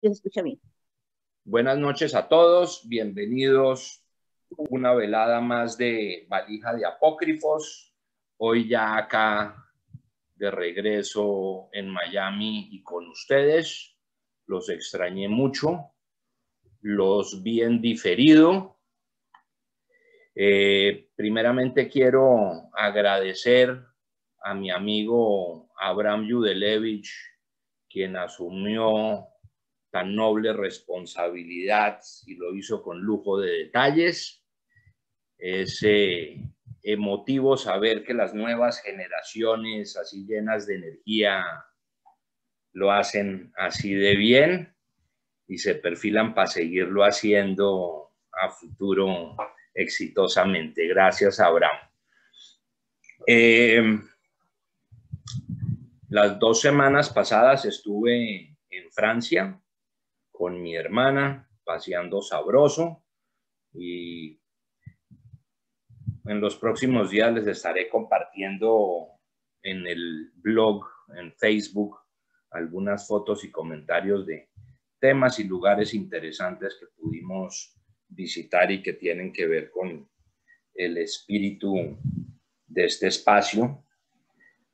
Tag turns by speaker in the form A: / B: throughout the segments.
A: que se escucha bien.
B: Buenas noches a todos, bienvenidos a una velada más de Valija de Apócrifos. Hoy ya acá de regreso en Miami y con ustedes. Los extrañé mucho, los vi en diferido. Primeramente quiero agradecer a mi amigo Abraham Yudelevich, quien asumió tan noble responsabilidad y lo hizo con lujo de detalles. Es emotivo saber que las nuevas generaciones, así llenas de energía, lo hacen así de bien y se perfilan para seguirlo haciendo a futuro exitosamente. Gracias, Abraham. Las 2 semanas pasadas estuve en Francia con mi hermana, paseando sabroso, y en los próximos días les estaré compartiendo en el blog, en Facebook, algunas fotos y comentarios de temas y lugares interesantes que pudimos visitar y que tienen que ver con el espíritu de este espacio.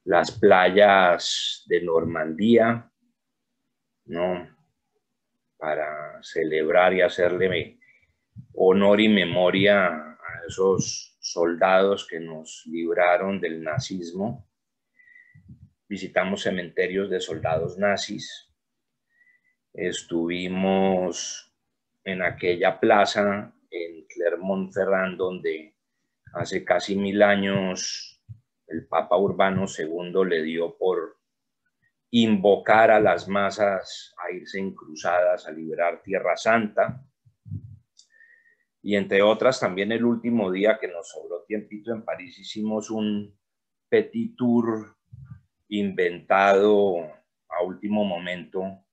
B: Las playas de Normandía, ¿no?, para celebrar y hacerle honor y memoria a esos soldados que nos libraron del nazismo. Visitamos cementerios de soldados nazis. Estuvimos en aquella plaza en Clermont-Ferrand donde hace casi 1000 años el Papa Urbano II le dio por invocar a las masas a irse en cruzadas a liberar Tierra Santa. Y entre otras, también el último día que nos sobró tiempito en París, hicimos un petit tour inventado a último momento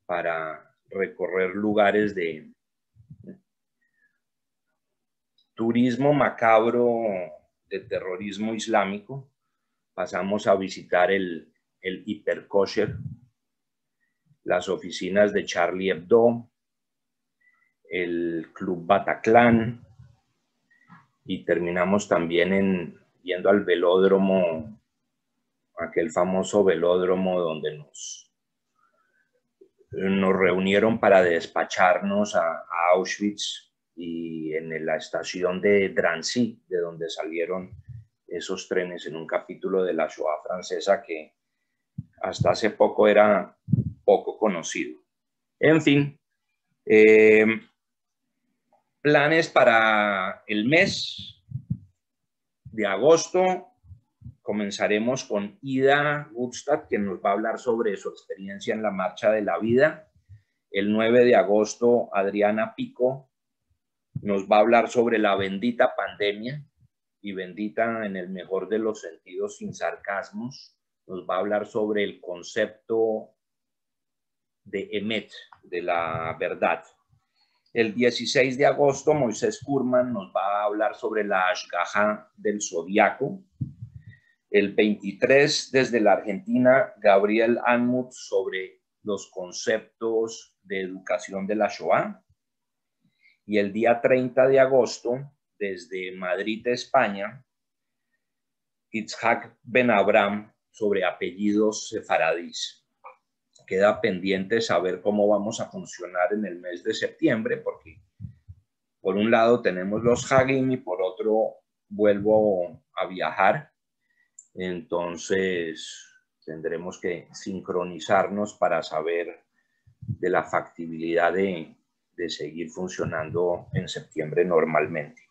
B: para recorrer lugares de turismo macabro, de terrorismo islámico. Pasamos a visitar el Hiperkosher, las oficinas de Charlie Hebdo, el Club Bataclan, y terminamos también yendo al velódromo, aquel famoso velódromo donde nos reunieron para despacharnos a Auschwitz, y en la estación de Drancy, de donde salieron esos trenes en un capítulo de la Shoah francesa que hasta hace poco era poco conocido. En fin, planes para el mes de agosto. Comenzaremos con Ida Gutstadt, quien nos va a hablar sobre su experiencia en la Marcha de la Vida. El 9 de agosto, Adriana Pico nos va a hablar sobre la bendita pandemia, y bendita en el mejor de los sentidos, sin sarcasmos. Nos va a hablar sobre el concepto de Emet, de la verdad. El 16 de agosto, Moisés Kurman nos va a hablar sobre la Ashgaha del Zodiaco. El 23, desde la Argentina, Gabriel Anmuth sobre los conceptos de educación de la Shoah. Y el día 30 de agosto, desde Madrid, España, Itzhak Ben Abraham sobre apellidos sefaradís. Queda pendiente saber cómo vamos a funcionar en el mes de septiembre, porque por un lado tenemos los Hagim y por otro vuelvo a viajar. Entonces tendremos que sincronizarnos para saber de la factibilidad de seguir funcionando en septiembre normalmente.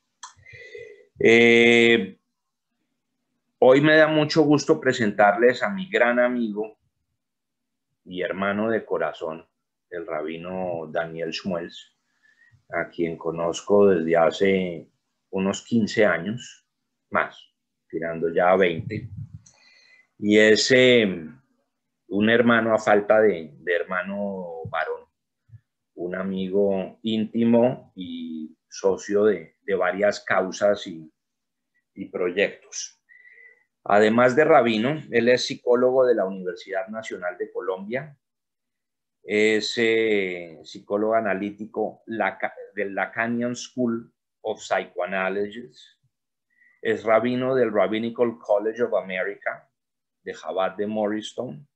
B: Hoy me da mucho gusto presentarles a mi gran amigo y hermano de corazón, el rabino Daniel Shmuels, a quien conozco desde hace unos 15 años, más, tirando ya a 20. Y es un hermano a falta de hermano varón, un amigo íntimo y socio de varias causas y proyectos. Además de rabino, él es psicólogo de la Universidad Nacional de Colombia, Es psicólogo analítico del Lacanian School of Psychoanalysis. Es rabino del Rabbinical College of America, de Chabad de Morristown.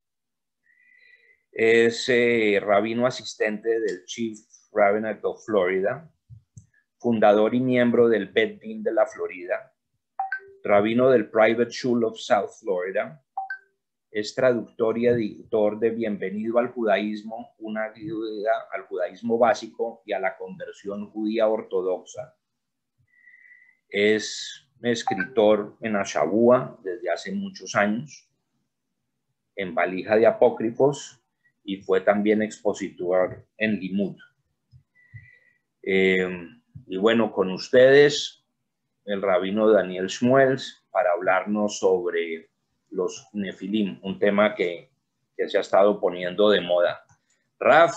B: Es rabino asistente del Chief Rabbinate of Florida, fundador y miembro del Bet Din de la Florida, rabino del Private Shul of South Florida. Es traductor y editor de Bienvenido al Judaísmo, una guía al judaísmo básico y a la conversión judía ortodoxa. Es escritor en Ashabúa desde hace muchos años, en Valija de Apócrifos, y fue también expositor en Limud. Y bueno, con ustedes, el rabino Daniel Shmuels, para hablarnos sobre los Nefilim, un tema que se ha estado poniendo de moda. Raf,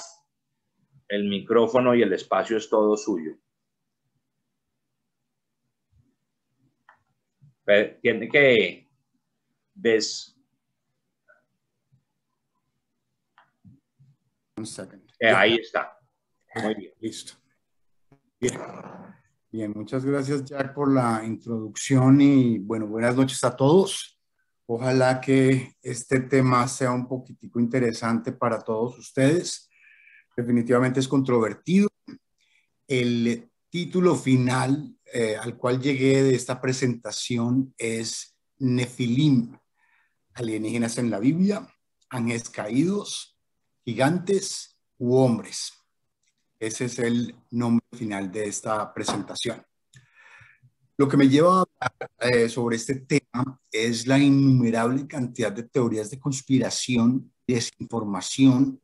B: el micrófono y el espacio es todo suyo. Tiene que ahí está. Muy bien.
A: Listo. Bien. Bien, muchas gracias, Jack, por la introducción y bueno, buenas noches a todos. Ojalá que este tema sea un poquitico interesante para todos ustedes. Definitivamente es controvertido. El título final al cual llegué de esta presentación es Nefilim, alienígenas en la Biblia, ángeles caídos, gigantes u hombres. Ese es el nombre final de esta presentación. Lo que me lleva a hablar sobre este tema es la innumerable cantidad de teorías de conspiración y desinformación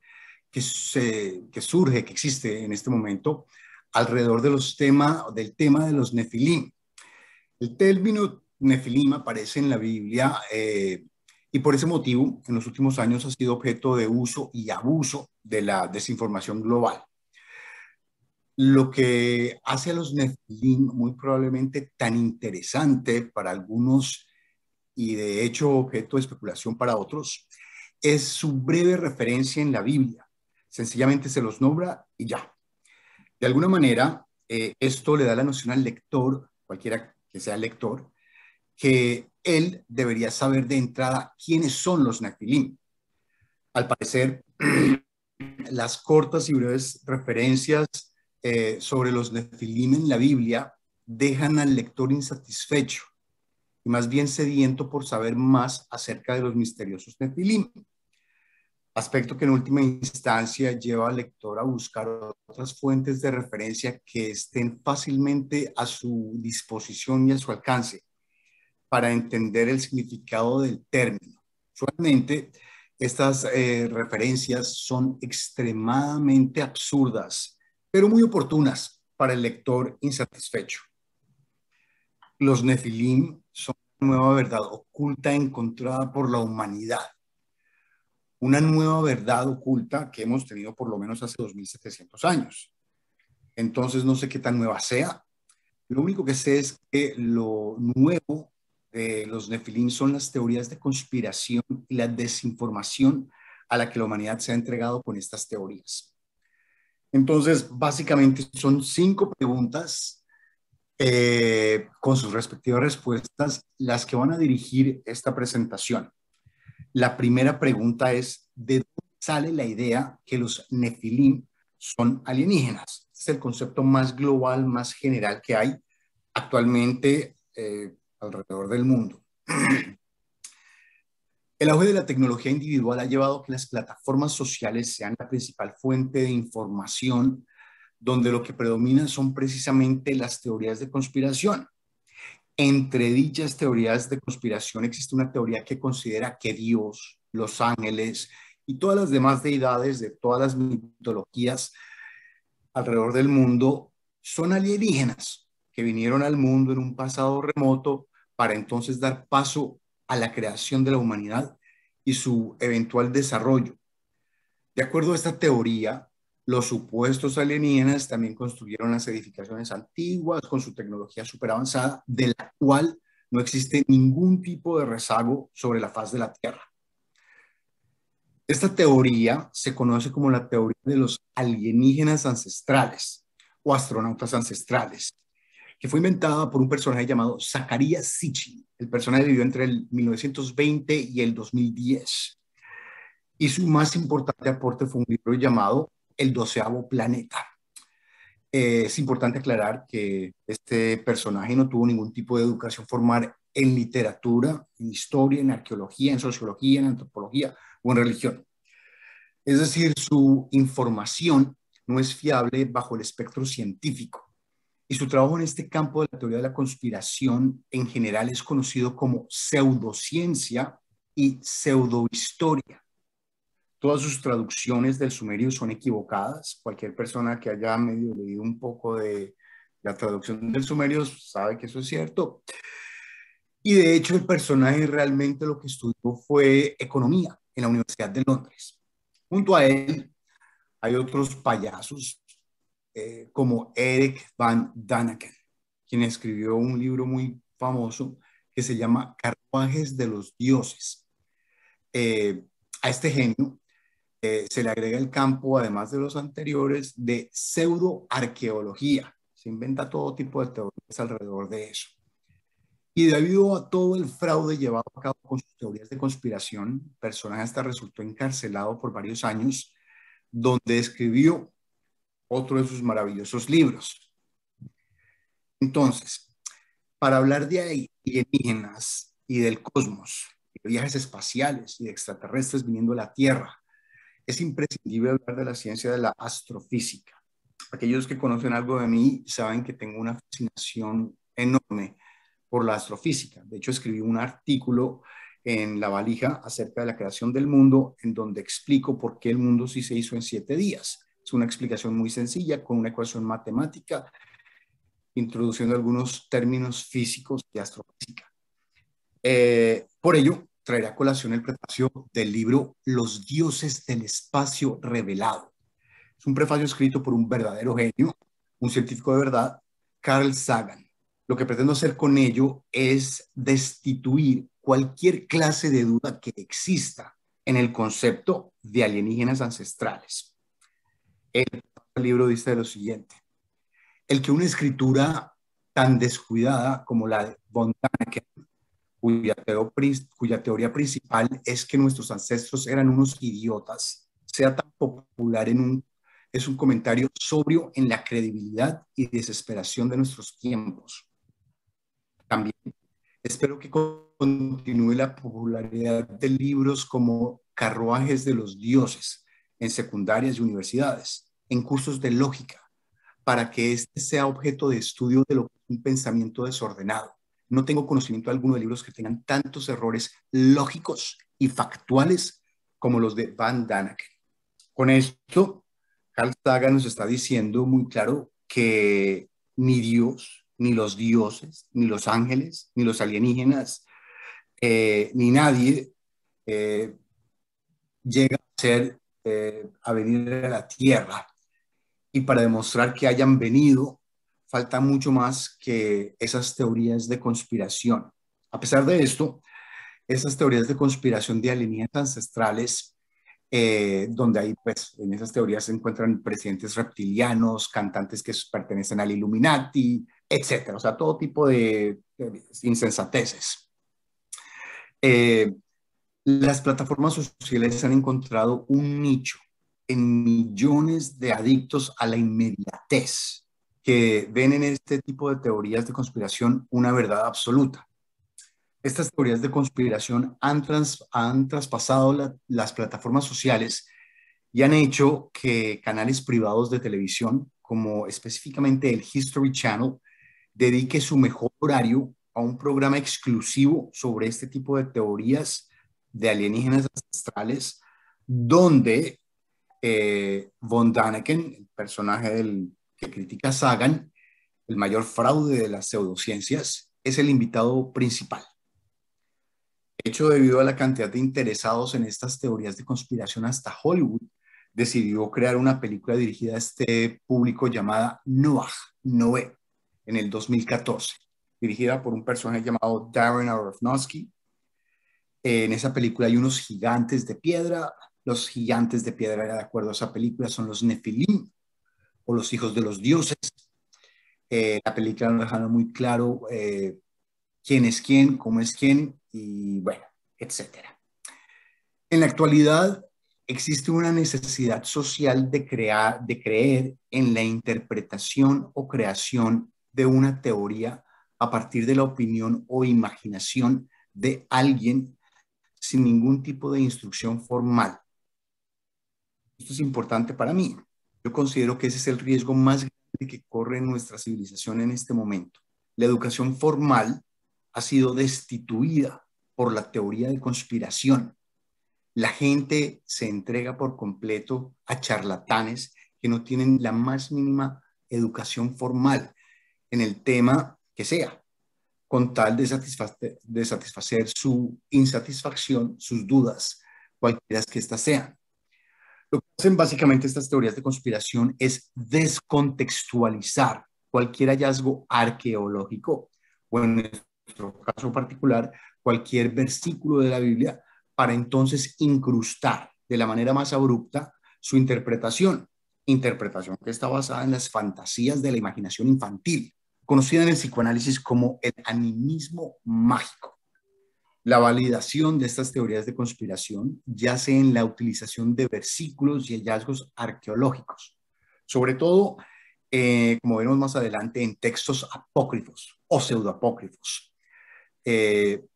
A: que surge, que existe en este momento alrededor de del tema de los nefilim. El término nefilim aparece en la Biblia y por ese motivo en los últimos años ha sido objeto de uso y abuso de la desinformación global. Lo que hace a los nefilim muy probablemente tan interesante para algunos y de hecho objeto de especulación para otros es su breve referencia en la Biblia. Sencillamente se los nombra y ya. De alguna manera, esto le da la noción al lector, cualquiera que sea lector, que él debería saber de entrada quiénes son los nefilim. Al parecer, las cortas y breves referencias sobre los nefilim en la Biblia dejan al lector insatisfecho y más bien sediento por saber más acerca de los misteriosos nefilim. Aspecto que en última instancia lleva al lector a buscar otras fuentes de referencia que estén fácilmente a su disposición y a su alcance para entender el significado del término. Usualmente, estas referencias son extremadamente absurdas, pero muy oportunas para el lector insatisfecho. Los nefilim son una nueva verdad oculta encontrada por la humanidad. Una nueva verdad oculta que hemos tenido por lo menos hace 2700 años. Entonces no sé qué tan nueva sea. Lo único que sé es que lo nuevo de los nefilim son las teorías de conspiración y la desinformación a la que la humanidad se ha entregado con estas teorías. Entonces, básicamente son 5 preguntas con sus respectivas respuestas las que van a dirigir esta presentación. La primera pregunta es, ¿de dónde sale la idea que los nefilim son alienígenas? Este es el concepto más global, más general que hay actualmente alrededor del mundo. El auge de la tecnología individual ha llevado a que las plataformas sociales sean la principal fuente de información, donde lo que predomina son precisamente las teorías de conspiración. Entre dichas teorías de conspiración existe una teoría que considera que Dios, los ángeles y todas las demás deidades de todas las mitologías alrededor del mundo son alienígenas que vinieron al mundo en un pasado remoto para entonces dar paso a la creación de la humanidad y su eventual desarrollo. De acuerdo a esta teoría, los supuestos alienígenas también construyeron las edificaciones antiguas con su tecnología súper avanzada, de la cual no existe ningún tipo de rezago sobre la faz de la Tierra. Esta teoría se conoce como la teoría de los alienígenas ancestrales o astronautas ancestrales, que fue inventada por un personaje llamado Zecharia Sitchin. El personaje vivió entre el 1920 y el 2010. Y su más importante aporte fue un libro llamado El doceavo planeta. Es importante aclarar que este personaje no tuvo ningún tipo de educación formal en literatura, en historia, en arqueología, en sociología, en antropología o en religión. Es decir, su información no es fiable bajo el espectro científico. Y su trabajo en este campo de la teoría de la conspiración en general es conocido como pseudociencia y pseudohistoria. Todas sus traducciones del sumerio son equivocadas. Cualquier persona que haya medio leído un poco de la traducción del sumerio sabe que eso es cierto. Y de hecho el personaje realmente lo que estudió fue economía en la Universidad de Londres. Junto a él hay otros payasos como Eric Van Daniken, quien escribió un libro muy famoso que se llama Carruajes de los Dioses. A este genio se le agrega el campo, además de los anteriores, de pseudoarqueología. Se inventa todo tipo de teorías alrededor de eso. Y debido a todo el fraude llevado a cabo con sus teorías de conspiración, el personaje hasta resultó encarcelado por varios años, donde escribió otro de sus maravillosos libros. Entonces, para hablar de alienígenas y del cosmos, de viajes espaciales y de extraterrestres viniendo a la Tierra, es imprescindible hablar de la ciencia de la astrofísica. Aquellos que conocen algo de mí saben que tengo una fascinación enorme por la astrofísica. De hecho, escribí un artículo en La Valija acerca de la creación del mundo, en donde explico por qué el mundo sí se hizo en 7 días. Es una explicación muy sencilla con una ecuación matemática, introduciendo algunos términos físicos de astrofísica. Por ello, traeré a colación el prefacio del libro Los dioses del espacio revelado. Es un prefacio escrito por un verdadero genio, un científico de verdad, Carl Sagan. Lo que pretendo hacer con ello es destituir cualquier clase de duda que exista en el concepto de alienígenas ancestrales. El libro dice lo siguiente: el que una escritura tan descuidada como la de von Däniken, cuya teoría principal es que nuestros ancestros eran unos idiotas, sea tan popular es un comentario sobrio en la credibilidad y desesperación de nuestros tiempos. También espero que continúe la popularidad de libros como Carruajes de los Dioses en secundarias y universidades, en cursos de lógica, para que este sea objeto de estudio de lo que es un pensamiento desordenado. No tengo conocimiento alguno de libros que tengan tantos errores lógicos y factuales como los de Van Daniken. Con esto, Carl Sagan nos está diciendo muy claro que ni Dios, ni los dioses, ni los ángeles, ni los alienígenas, ni nadie eh, llega a venir a la Tierra. Y para demostrar que hayan venido, falta mucho más que esas teorías de conspiración. A pesar de esto, esas teorías de conspiración de alienígenas ancestrales, donde hay, pues, en esas teorías se encuentran presidentes reptilianos, cantantes que pertenecen al Illuminati, etcétera. O sea, todo tipo de insensateces. Las plataformas sociales han encontrado un nicho en millones de adictos a la inmediatez que ven en este tipo de teorías de conspiración una verdad absoluta. Estas teorías de conspiración han traspasado las plataformas sociales y han hecho que canales privados de televisión, como específicamente el History Channel, dedique su mejor horario a un programa exclusivo sobre este tipo de teorías de alienígenas ancestrales, donde von Däniken, el personaje que critica a Sagan, el mayor fraude de las pseudociencias, es el invitado principal. De hecho, debido a la cantidad de interesados en estas teorías de conspiración, hasta Hollywood decidió crear una película dirigida a este público llamada Noé, en el 2014, dirigida por un personaje llamado Darren Aronofsky. En esa película hay unos gigantes de piedra Los gigantes de piedra, de acuerdo a esa película, son los Nefilim o los hijos de los dioses. La película nos deja muy claro quién es quién, cómo es quién y bueno, etcétera. En la actualidad existe una necesidad social de creer en la interpretación o creación de una teoría a partir de la opinión o imaginación de alguien sin ningún tipo de instrucción formal. Esto es importante para mí. Yo considero que ese es el riesgo más grande que corre nuestra civilización en este momento. La educación formal ha sido destituida por la teoría de conspiración. La gente se entrega por completo a charlatanes que no tienen la más mínima educación formal en el tema que sea, con tal de satisfacer su insatisfacción, sus dudas, cualquiera que éstas sean. Lo que hacen básicamente estas teorías de conspiración es descontextualizar cualquier hallazgo arqueológico o en nuestro caso particular cualquier versículo de la Biblia para entonces incrustar de la manera más abrupta su interpretación que está basada en las fantasías de la imaginación infantil, conocida en el psicoanálisis como el animismo mágico. La validación de estas teorías de conspiración yace en la utilización de versículos y hallazgos arqueológicos, sobre todo, como veremos más adelante, en textos apócrifos o pseudoapócrifos,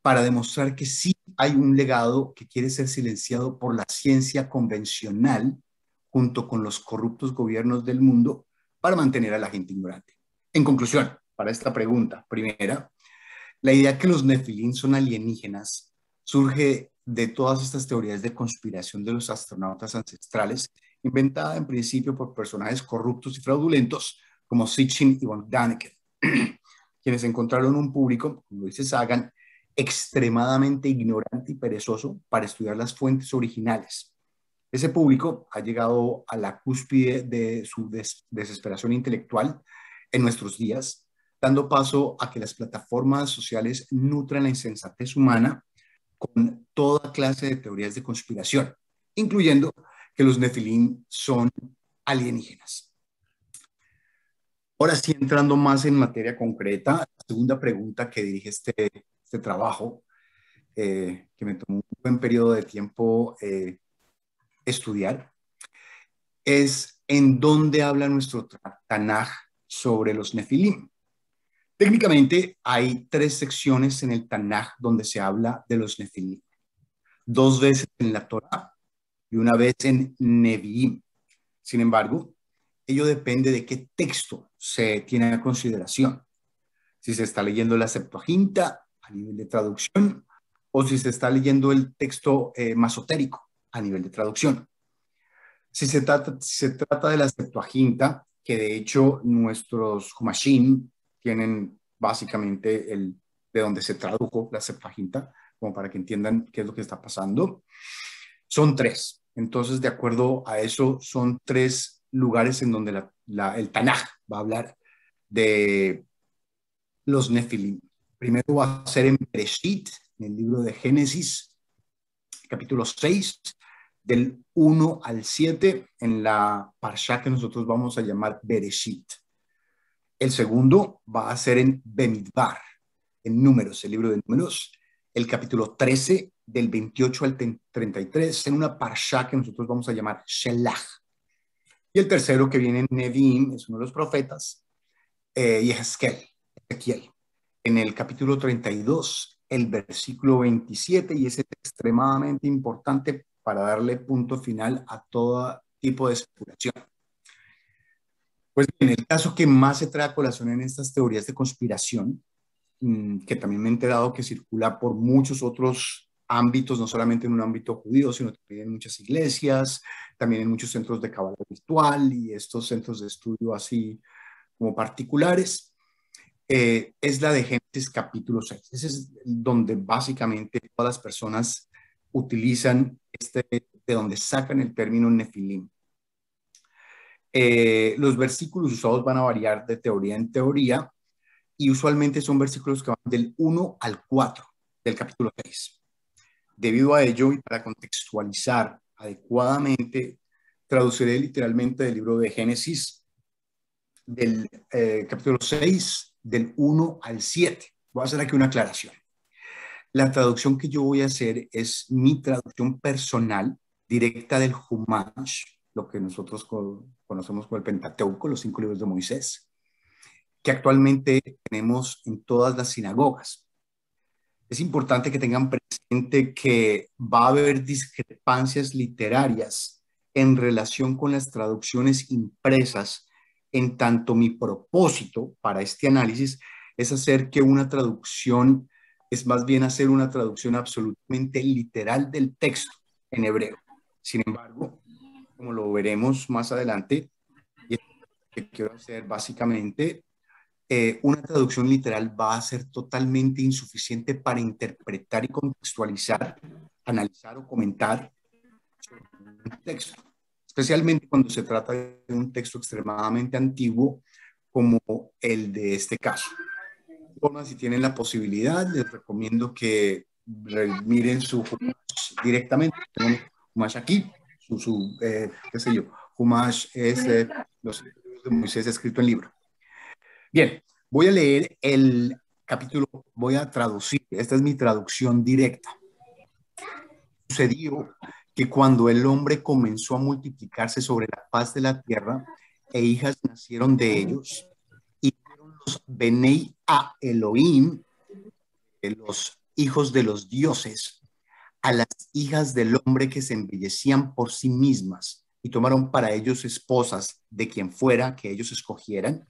A: para demostrar que sí hay un legado que quiere ser silenciado por la ciencia convencional junto con los corruptos gobiernos del mundo para mantener a la gente ignorante. En conclusión, para esta pregunta primera, la idea que los Nefilim son alienígenas surge de todas estas teorías de conspiración de los astronautas ancestrales, inventada en principio por personajes corruptos y fraudulentos como Sitchin y von Däniken, quienes encontraron un público, como dice Sagan, extremadamente ignorante y perezoso para estudiar las fuentes originales. Ese público ha llegado a la cúspide de su desesperación intelectual en nuestros días, dando paso a que las plataformas sociales nutran la insensatez humana con toda clase de teorías de conspiración, incluyendo que los Nefilim son alienígenas. Ahora sí, entrando más en materia concreta, la segunda pregunta que dirige este trabajo, que me tomó un buen periodo de tiempo estudiar, es en dónde habla nuestro Tanaj sobre los Nefilim. Técnicamente hay 3 secciones en el Tanaj donde se habla de los Nefilim. 2 veces en la Torá y 1 vez en Neviim. Sin embargo, ello depende de qué texto se tiene en consideración. Si se está leyendo la Septuaginta a nivel de traducción o si se está leyendo el texto masotérico a nivel de traducción. Si se trata de la Septuaginta, que de hecho nuestros Humashim tienen básicamente de donde se tradujo la Septuaginta, como para que entiendan qué es lo que está pasando, son 3. Entonces, de acuerdo a eso, son 3 lugares en donde el Tanaj va a hablar de los Nefilim. Primero va a ser en Bereshit, en el libro de Génesis, capítulo 6, del 1 al 7, en la parsha que nosotros vamos a llamar Bereshit. El segundo va a ser en Bemidbar, en Números, el libro de Números, el capítulo 13, del 28 al 33, en una parsha que nosotros vamos a llamar Shelach. Y el tercero, que viene en Nevi'im, es uno de los profetas, Ezequiel, en el capítulo 32, el versículo 27, y ese es extremadamente importante para darle punto final a todo tipo de especulación. Pues bien, el caso que más se trae a colación en estas teorías de conspiración, que también me he enterado que circula por muchos otros ámbitos, no solamente en un ámbito judío, sino también en muchas iglesias, también en muchos centros de cabala virtual y estos centros de estudio así como particulares, es la de Génesis capítulo 6. Ese es donde básicamente todas las personas utilizan de donde sacan el término Nefilim. Los versículos usados van a variar de teoría en teoría y usualmente son versículos que van del 1 al 4 del capítulo 6. Debido a ello y para contextualizar adecuadamente, traduciré literalmente del libro de Génesis, del capítulo 6, del 1 al 7. Voy a hacer aquí una aclaración. La traducción que yo voy a hacer es mi traducción personal, directa del Humash, lo que nosotros conocemos como el Pentateuco, los 5 libros de Moisés, que actualmente tenemos en todas las sinagogas. Es importante que tengan presente que va a haber discrepancias literarias en relación con las traducciones impresas, en tanto mi propósito para este análisis es hacer que una traducción, es más bien hacer una traducción absolutamente literal del texto en hebreo. Sin embargo, como lo veremos más adelante, y es lo que quiero hacer básicamente, una traducción literal va a ser totalmente insuficiente para interpretar y contextualizar, analizar o comentar sobre un texto, especialmente cuando se trata de un texto extremadamente antiguo como el de este caso. Si tienen la posibilidad, les recomiendo que miren su Humash directamente. Tengo Humash aquí, qué sé yo, Humash es los libros de Moisés escrito en libro. Bien, voy a leer el capítulo, voy a traducir, esta es mi traducción directa. Sucedió que cuando el hombre comenzó a multiplicarse sobre la faz de la tierra, e hijas nacieron de ellos, y fueron los Benei a Elohim, los hijos de los dioses, a las hijas del hombre que se embellecían por sí mismas, y tomaron para ellos esposas de quien fuera que ellos escogieran.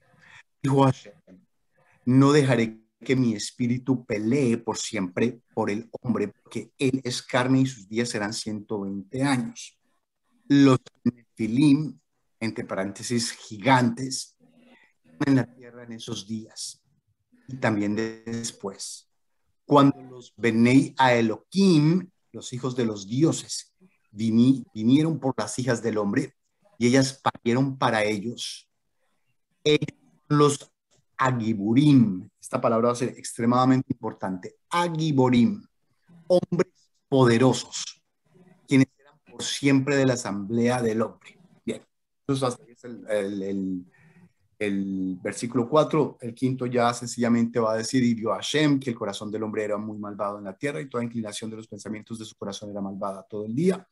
A: Dijo Hashem: no dejaré que mi espíritu pelee por siempre por el hombre, porque él es carne y sus días serán 120 años. Los Nefilim, entre paréntesis, gigantes, en la tierra en esos días y también después. Cuando los Benei a Elohim, los hijos de los dioses, vinieron por las hijas del hombre y ellas parieron para ellos. Ellos los Agiburim, esta palabra va a ser extremadamente importante, Agiborim, hombres poderosos, quienes eran por siempre de la asamblea del hombre. Bien, entonces hasta ahí es el versículo 4, el quinto ya sencillamente va a decir, y vio a Hashem, que el corazón del hombre era muy malvado en la tierra y toda inclinación de los pensamientos de su corazón era malvada todo el día.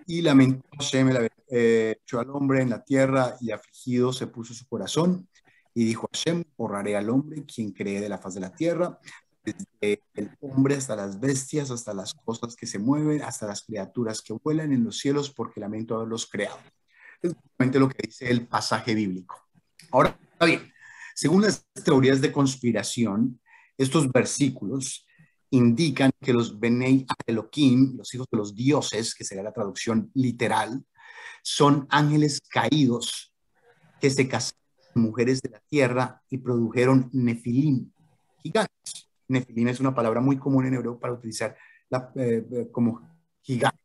A: Y lamentó Hashem echó al hombre en la tierra y afligido se puso su corazón. Y dijo Hashem: borraré al hombre, quien cree de la faz de la tierra, desde el hombre hasta las bestias, hasta las cosas que se mueven, hasta las criaturas que vuelan en los cielos, porque lamento haberlos creado. Es básicamente lo que dice el pasaje bíblico. Ahora bien, según las teorías de conspiración, estos versículos indican que los Benei Elohim, los hijos de los dioses, que sería la traducción literal, son ángeles caídos que se casaron con mujeres de la tierra y produjeron nefilim, gigantes. Nefilim es una palabra muy común en hebreo para utilizar como gigante.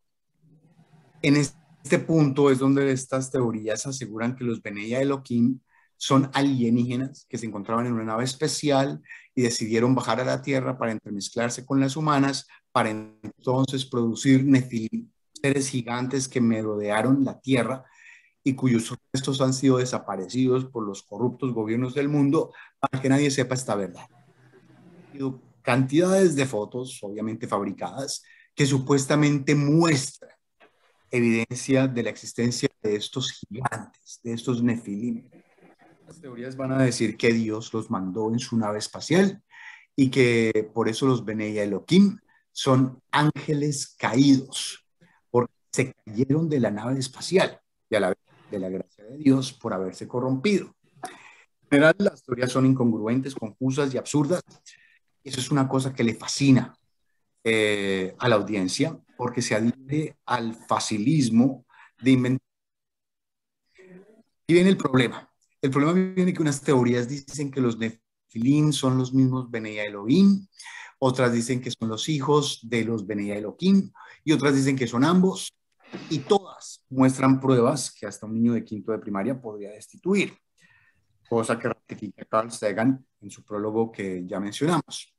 A: En este punto es donde estas teorías aseguran que los Benei Elohim son alienígenas que se encontraban en una nave especial y decidieron bajar a la tierra para entremezclarse con las humanas, para entonces producir nefilim, seres gigantes que merodearon la tierra y cuyos restos han sido desaparecidos por los corruptos gobiernos del mundo para que nadie sepa esta verdad. Cantidades de fotos, obviamente fabricadas, que supuestamente muestran evidencia de la existencia de estos gigantes, de estos nefilim. Las teorías van a decir que Dios los mandó en su nave espacial y que por eso los Benei Elohim son ángeles caídos, porque se cayeron de la nave espacial y a la vez de la gracia de Dios por haberse corrompido. En general, las teorías son incongruentes, confusas y absurdas. Eso es una cosa que le fascina a la audiencia, porque se adhiere al facilismo de inventar. Y viene el problema. El problema viene que unas teorías dicen que los Nefilim son los mismos Benei Elohim, otras dicen que son los hijos de los Benei Elohim, y otras dicen que son ambos, y todas muestran pruebas que hasta un niño de quinto de primaria podría destituir, cosa que ratifica Carl Sagan en su prólogo que ya mencionamos.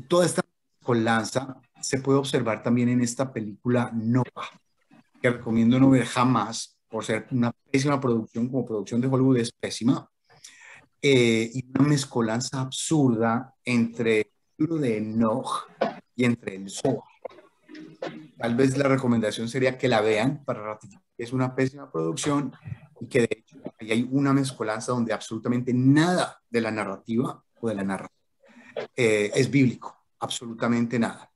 A: Toda esta mezcolanza se puede observar también en esta película Nova. que recomiendo no ver jamás por ser una pésima producción, como producción de Hollywood es pésima, y una mezcolanza absurda entre el libro de Enoch y entre el Zohar. Tal vez la recomendación sería que la vean para ratificar que es una pésima producción y que de hecho ahí hay una mezcolanza donde absolutamente nada de la narrativa o de la narración es bíblico, absolutamente nada.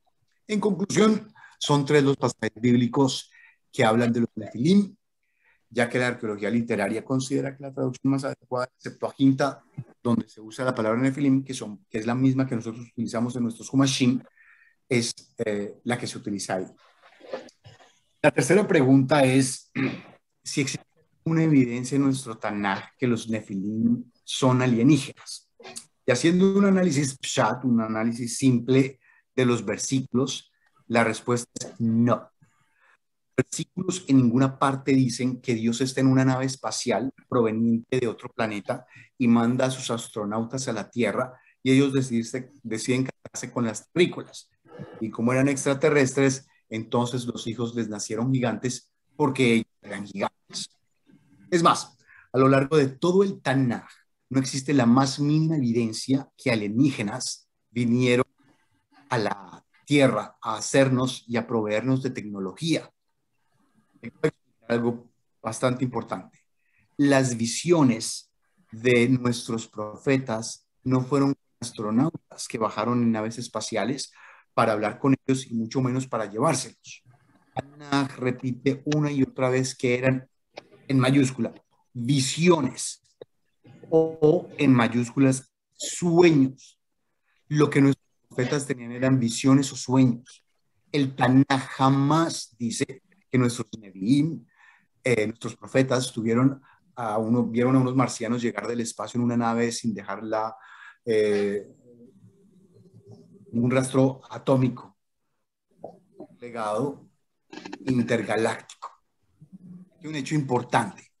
A: En conclusión, son tres los pasajes bíblicos que hablan de los Nefilim, ya que la arqueología literaria considera que la traducción más adecuada es Septuaginta, donde se usa la palabra Nefilim, que es la misma que nosotros utilizamos en nuestros Humashim, es la que se utiliza ahí. La tercera pregunta es si existe una evidencia en nuestro Tanaj que los Nefilim son alienígenas. Y haciendo un análisis pshat, un análisis simple de los versículos, la respuesta es no. Los versículos en ninguna parte dicen que Dios está en una nave espacial proveniente de otro planeta y manda a sus astronautas a la Tierra y ellos deciden quedarse con las terrícolas. Y como eran extraterrestres, entonces los hijos les nacieron gigantes porque ellos eran gigantes. Es más, a lo largo de todo el Tanaj, no existe la más mínima evidencia que alienígenas vinieron a la Tierra a hacernos y a proveernos de tecnología. Algo bastante importante. Las visiones de nuestros profetas no fueron astronautas que bajaron en naves espaciales para hablar con ellos y mucho menos para llevárselos. Ana repite una y otra vez que eran en mayúscula visiones o en mayúsculas sueños. Lo que nuestros profetas tenían eran visiones o sueños. El Tanaj jamás dice que nuestros Nevi'im, nuestros profetas vieron a unos marcianos llegar del espacio en una nave sin dejarla un rastro atómico, legado intergaláctico. Un hecho importante.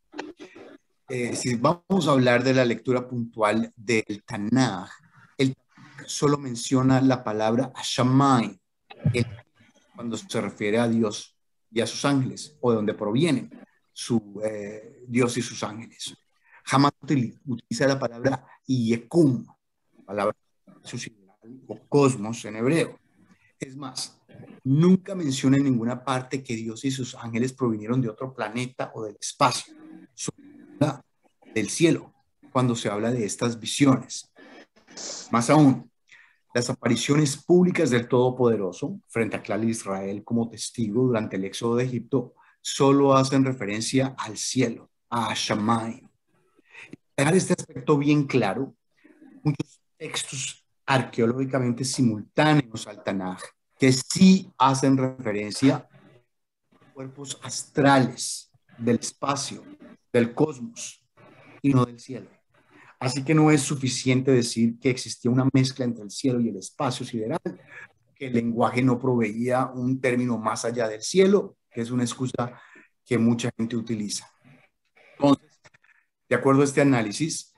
A: Si vamos a hablar de la lectura puntual del Tanaj, el Tanaj solo menciona la palabra Shammai cuando se refiere a Dios y a sus ángeles, o de donde provienen Dios y sus ángeles. Jamás utiliza la palabra Yekum, palabra o cosmos en hebreo. Es más, nunca menciona en ninguna parte que Dios y sus ángeles provinieron de otro planeta o del espacio, solo del cielo, cuando se habla de estas visiones. Más aún, las apariciones públicas del Todopoderoso frente a Clan de Israel como testigo durante el éxodo de Egipto solo hacen referencia al cielo, a Shammai. Dejar este aspecto bien claro, muchos textos arqueológicamente simultáneos al Tanaj que sí hacen referencia a cuerpos astrales del espacio, del cosmos y no del cielo. Así que no es suficiente decir que existía una mezcla entre el cielo y el espacio sideral, que el lenguaje no proveía un término más allá del cielo, que es una excusa que mucha gente utiliza. Entonces, de acuerdo a este análisis,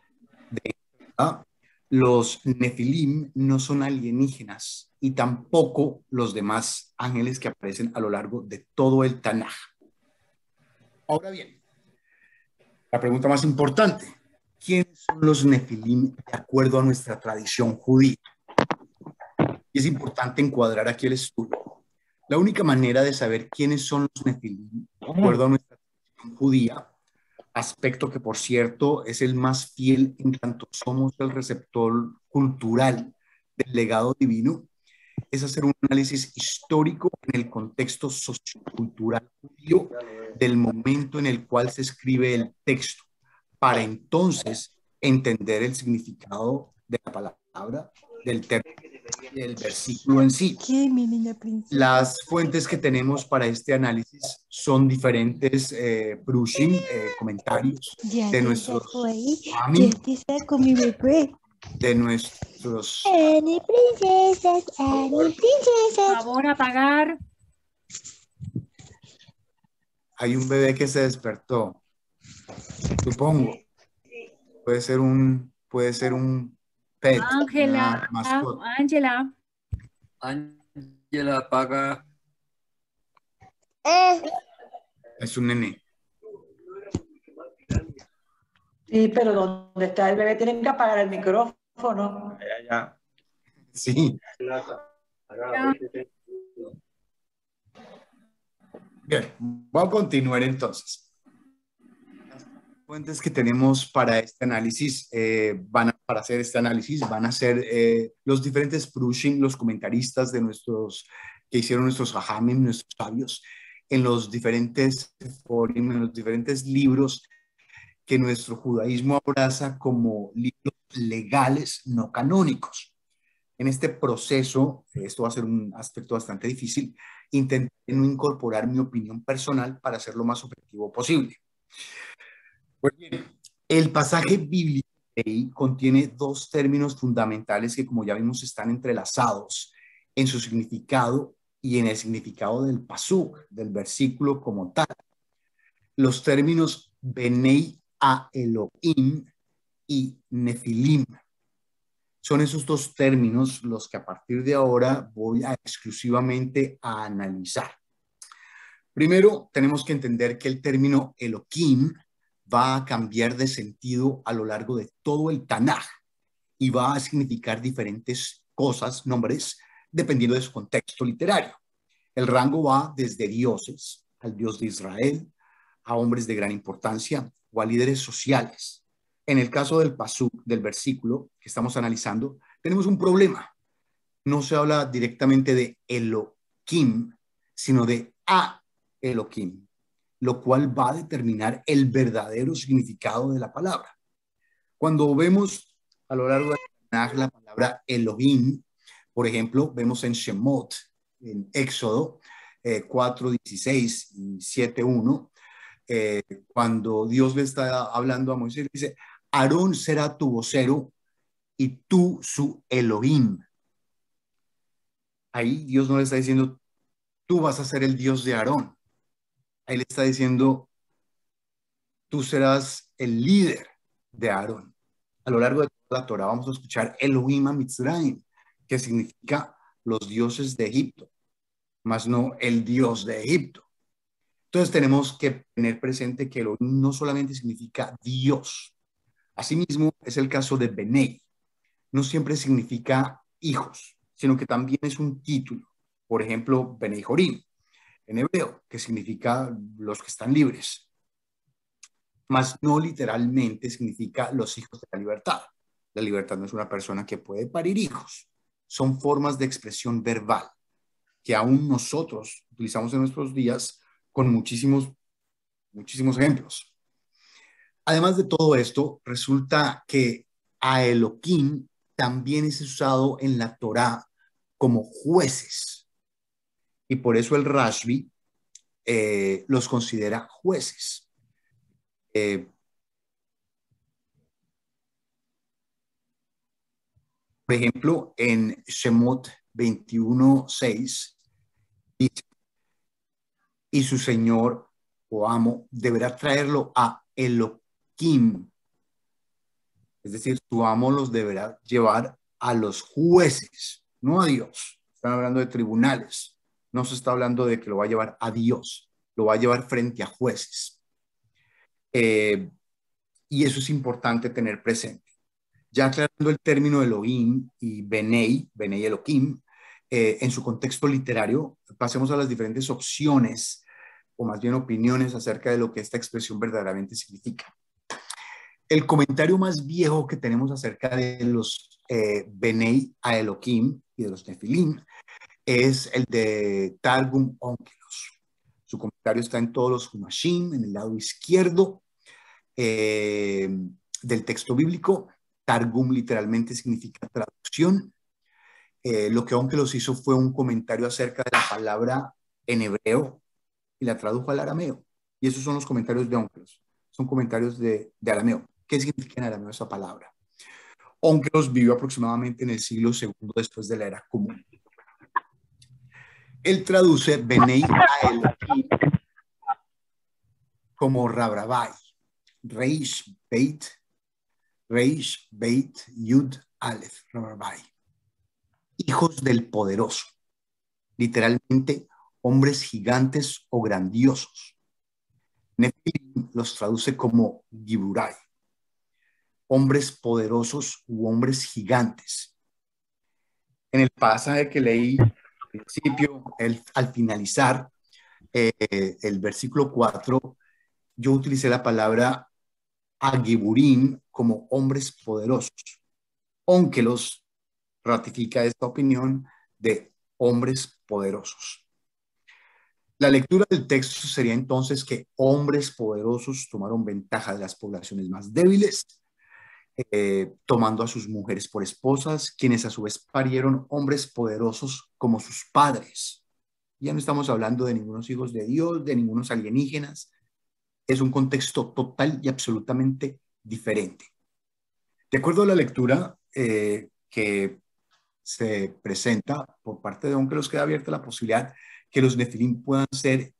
A: los Nefilim no son alienígenas y tampoco los demás ángeles que aparecen a lo largo de todo el Tanaj. Ahora bien, la pregunta más importante, ¿quiénes son los Nefilim de acuerdo a nuestra tradición judía? Y es importante encuadrar aquí el estudio. La única manera de saber quiénes son los Nefilim, de acuerdo a nuestra tradición judía, aspecto que, por cierto, es el más fiel en tanto somos el receptor cultural del legado divino, es hacer un análisis histórico en el contexto sociocultural judío del momento en el cual se escribe el texto, para entonces entender el significado de la palabra, del término y del versículo en sí.
C: ¿Qué, mi niña princesa?
A: Las fuentes que tenemos para este análisis son diferentes brushim, comentarios
C: Ya
A: de
C: te
A: nuestros
C: saco ahí,
A: amim,
C: ya te saco mi bebé.
A: de nuestros...
C: Ani princesas, Ani
D: Por
C: princesas.
D: favor, apagar.
A: Hay un bebé que se despertó, supongo. Puede ser un pet,
D: Ángela,
A: una mascota.
D: Ángela.
E: Ángela, apaga.
A: Es un nene.
D: Sí, pero ¿dónde está el bebé? Tienen que apagar el micrófono.
B: Ya.
A: Sí. Bien, voy a continuar entonces. Las fuentes que tenemos para este análisis, para hacer este análisis, van a ser los diferentes prushim, los comentaristas de que hicieron nuestros hajamim, nuestros sabios, en los diferentes forim, en los diferentes libros que nuestro judaísmo abraza como libros legales no canónicos. En este proceso, esto va a ser un aspecto bastante difícil, intenté no incorporar mi opinión personal para ser lo más objetivo posible. Pues bien, el pasaje bíblico ahí contiene dos términos fundamentales que, como ya vimos, están entrelazados en su significado y en el significado del pasuk, del versículo como tal. Los términos Benei a Elohim y Nefilim. Son esos dos términos los que a partir de ahora voy a exclusivamente a analizar. Primero, tenemos que entender que el término Elohim va a cambiar de sentido a lo largo de todo el Tanaj y va a significar diferentes cosas, nombres, dependiendo de su contexto literario. El rango va desde dioses, al Dios de Israel, a hombres de gran importancia o a líderes sociales. En el caso del pasuk, del versículo que estamos analizando, tenemos un problema. No se habla directamente de Elohim, sino de A Elohim, lo cual va a determinar el verdadero significado de la palabra. Cuando vemos a lo largo de la palabra Elohim, por ejemplo, vemos en Shemot, en Éxodo 4:16 y 7:1, cuando Dios le está hablando a Moisés, dice, Aarón será tu vocero y tú su Elohim. Ahí Dios no le está diciendo, tú vas a ser el Dios de Aarón. Ahí le está diciendo, tú serás el líder de Aarón. A lo largo de toda la Torah vamos a escuchar Elohim Mitzrayim, que significa los dioses de Egipto, más no el Dios de Egipto. Entonces tenemos que tener presente que Elohim no solamente significa Dios. Asimismo, es el caso de Benei. No siempre significa hijos, sino que también es un título. Por ejemplo, Benei Jorim, en hebreo, que significa los que están libres. Mas no literalmente significa los hijos de la libertad. La libertad no es una persona que puede parir hijos. Son formas de expresión verbal que aún nosotros utilizamos en nuestros días con muchísimos ejemplos. Además de todo esto, resulta que a Elohim también es usado en la Torá como jueces. Y por eso el Rashbi los considera jueces. Por ejemplo, en Shemot 21:6 dice, y su señor o amo deberá traerlo a Elohim. Es decir, su amo los deberá llevar a los jueces, no a Dios. Están hablando de tribunales. No se está hablando de que lo va a llevar a Dios, lo va a llevar frente a jueces. Y eso es importante tener presente. Ya aclarando el término Elohim y Benei Elohim, en su contexto literario, pasemos a las diferentes opciones, o más bien opiniones acerca de lo que esta expresión verdaderamente significa. El comentario más viejo que tenemos acerca de los Benei a Elohim y de los Nefilim es el de Targum Onkelos. Su comentario está en todos los Humashim, en el lado izquierdo del texto bíblico. Targum literalmente significa traducción. Lo que Onkelos hizo fue un comentario acerca de la palabra en hebreo y la tradujo al arameo. Y esos son los comentarios de Onkelos. Son comentarios de arameo. ¿Qué significa en arameo esa palabra? Onkelos vivió aproximadamente en el siglo II después de la era común. Él traduce Benei a Elohim como Rabrabai, Reish Beit Yud Aleph, Rabrabai. Hijos del poderoso, literalmente hombres gigantes o grandiosos. Nefilim los traduce como Giburay, hombres poderosos u hombres gigantes. En el pasaje que leí al principio, al finalizar el versículo 4, yo utilicé la palabra Agiburim como hombres poderosos. Onkelos ratifica esta opinión de hombres poderosos. La lectura del texto sería entonces que hombres poderosos tomaron ventaja de las poblaciones más débiles, tomando a sus mujeres por esposas, quienes a su vez parieron hombres poderosos como sus padres. Ya no estamos hablando de ningunos hijos de Dios, de ningunos alienígenas. Es un contexto total y absolutamente diferente. De acuerdo a la lectura que se presenta por parte de Onkelos, queda abierta la posibilidad que los Nefilim puedan ser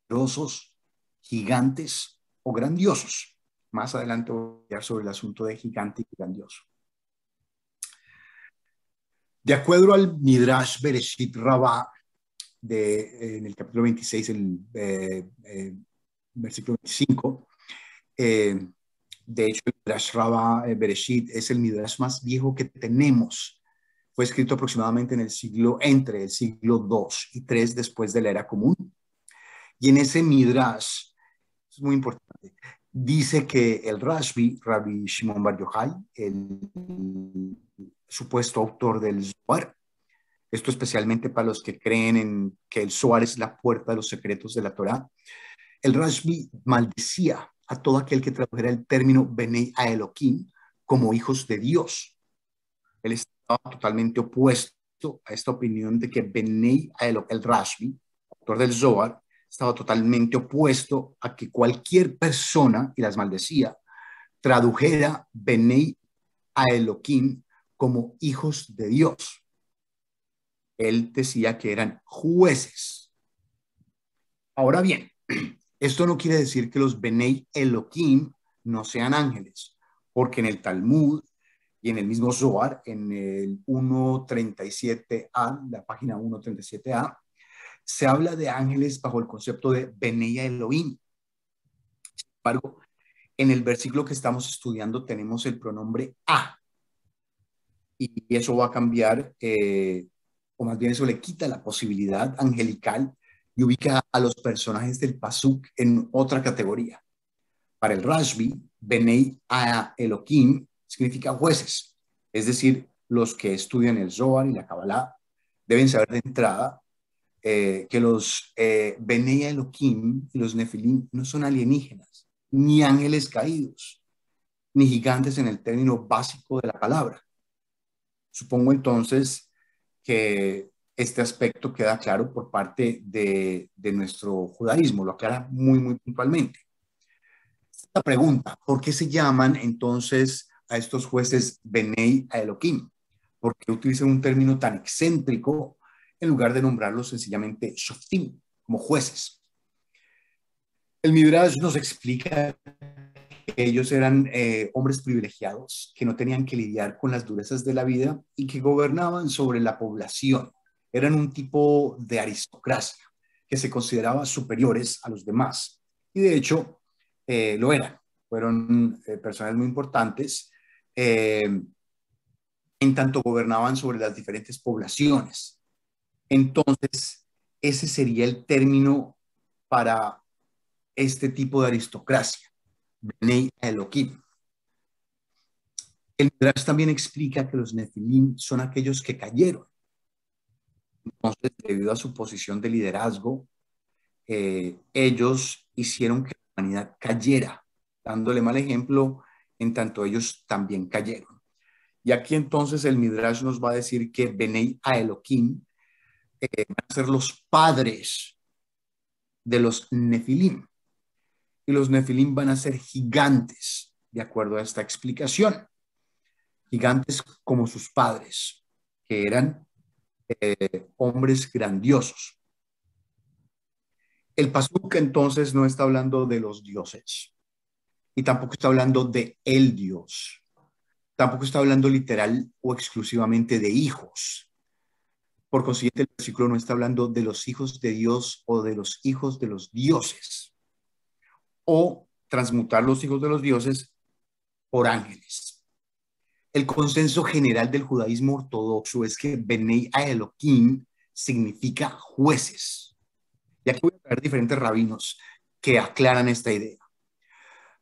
A: poderosos, gigantes o grandiosos. Más adelante voy a hablar sobre el asunto de gigante y grandioso. De acuerdo al Midrash Bereshit Rabbah, en el capítulo 26, el versículo 25, de hecho, el Midrash Rabbah Bereshit es el Midrash más viejo que tenemos. Fue escrito aproximadamente entre el siglo II y III después de la era común. Y en ese Midrash, es muy importante, dice que el Rashbi, Rabbi Shimon Bar Yochai, el supuesto autor del Zohar, esto especialmente para los que creen en que el Zohar es la puerta de los secretos de la Torá, el Rashbi maldecía a todo aquel que tradujera el término Benei a Elohim como hijos de Dios. Él estaba totalmente opuesto a esta opinión de que Benei a Elohim, el Rashbi, autor del Zohar, estaba totalmente opuesto a que cualquier persona, y las maldecía, tradujera Benei a Elohim como hijos de Dios. Él decía que eran jueces. Ahora bien, esto no quiere decir que los Benei Elohim no sean ángeles, porque en el Talmud y en el mismo Zohar, en el 1.37a, la página 1.37a, se habla de ángeles bajo el concepto de Benei Elohim. Sin embargo, en el versículo que estamos estudiando tenemos el pronombre a, y eso va a cambiar, o más bien eso le quita la posibilidad angelical y ubica a los personajes del Pasuk en otra categoría. Para el Rashbi, Benei a Elohim significa jueces, es decir, los que estudian el Zohar y la Kabbalah deben saber de entrada que los Benei a Elohim y los Nefilim no son alienígenas, ni ángeles caídos, ni gigantes en el término básico de la palabra. Supongo entonces que este aspecto queda claro por parte de nuestro judaísmo, lo aclara muy, muy puntualmente. Esta pregunta, ¿por qué se llaman entonces a estos jueces Benei a Elohim? ¿Por qué utilizan un término tan excéntrico en lugar de nombrarlos sencillamente Shoftim, como jueces? El Midrash nos explica que ellos eran hombres privilegiados, que no tenían que lidiar con las durezas de la vida y que gobernaban sobre la población. Eran un tipo de aristocracia que se consideraba superiores a los demás. Y de hecho, lo eran. Fueron personas muy importantes en tanto gobernaban sobre las diferentes poblaciones. Entonces, ese sería el término para este tipo de aristocracia, Benei Elohim. El Midrash también explica que los Nefilim son aquellos que cayeron. Entonces, debido a su posición de liderazgo, ellos hicieron que la humanidad cayera, dándole mal ejemplo, en tanto ellos también cayeron. Y aquí entonces el Midrash nos va a decir que Benei a Elohim van a ser los padres de los Nefilim. Y los Nefilim van a ser gigantes, de acuerdo a esta explicación. Gigantes como sus padres, que eran hombres grandiosos. El Pasuk entonces no está hablando de los dioses y tampoco está hablando de el Dios. Tampoco está hablando literal o exclusivamente de hijos. Por consiguiente, el versículo no está hablando de los hijos de Dios o de los hijos de los dioses. o transmutar los hijos de los dioses por ángeles. El consenso general del judaísmo ortodoxo es que Benei Elohim significa jueces. Y aquí voy a traer diferentes rabinos que aclaran esta idea.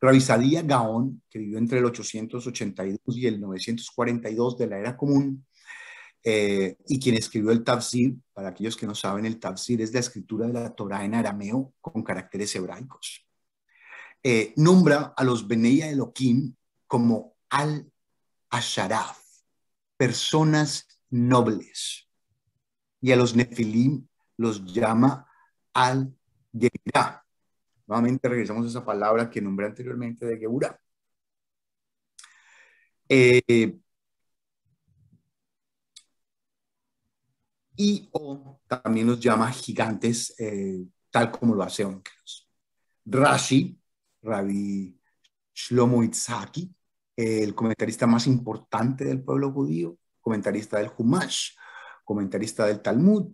A: Rabbi Sadia Gaon, que vivió entre el 882 y el 942 de la era común, y quien escribió el Tafsir. Para aquellos que no saben, el Tafsir es la escritura de la Torá en arameo con caracteres hebraicos. Nombra a los Benei Elohim como al-Asharaf, personas nobles, y a los Nefilim los llama al-Geburah. Nuevamente regresamos a esa palabra que nombré anteriormente de Geburah. Y o también los llama gigantes, tal como lo hace Onkelos. Rashi, Rabbi Shlomo Itzhaki, el comentarista más importante del pueblo judío, comentarista del Humash, comentarista del Talmud,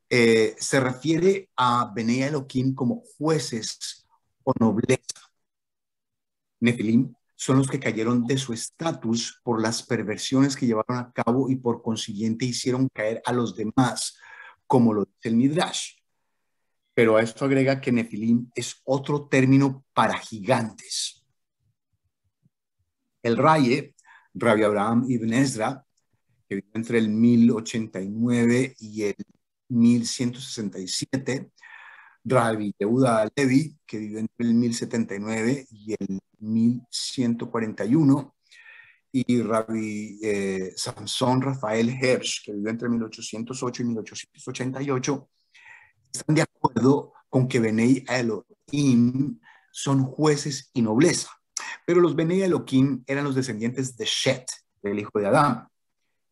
A: se refiere a Benei Elohim como jueces o nobleza. Nefilim son los que cayeron de su estatus por las perversiones que llevaron a cabo y por consiguiente hicieron caer a los demás, como lo dice el Midrash. Pero a esto agrega que Nefilim es otro término para gigantes. El Raye, Rabbi Abraham Ibn Ezra, que vivió entre el 1089 y el 1167, Rabbi Yehuda Levi, que vivió entre el 1079 y el 1141, y Rabbi Samson Rafael Hersh, que vivió entre 1808 y 1888, están de acuerdo con que Benei Elohim son jueces y nobleza. Pero los Benei Elohim eran los descendientes de Shet, el hijo de Adán,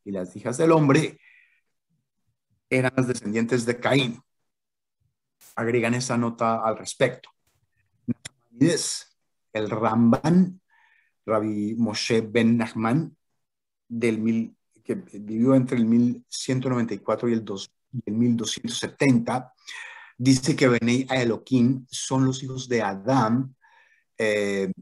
A: y las hijas del hombre eran las descendientes de Caín. Agregan esa nota al respecto. El Ramban, Rabbi Moshe Ben Nachman, que vivió entre el 1194 y el 1270, dice que Benei Elohim son los hijos de Adán, quien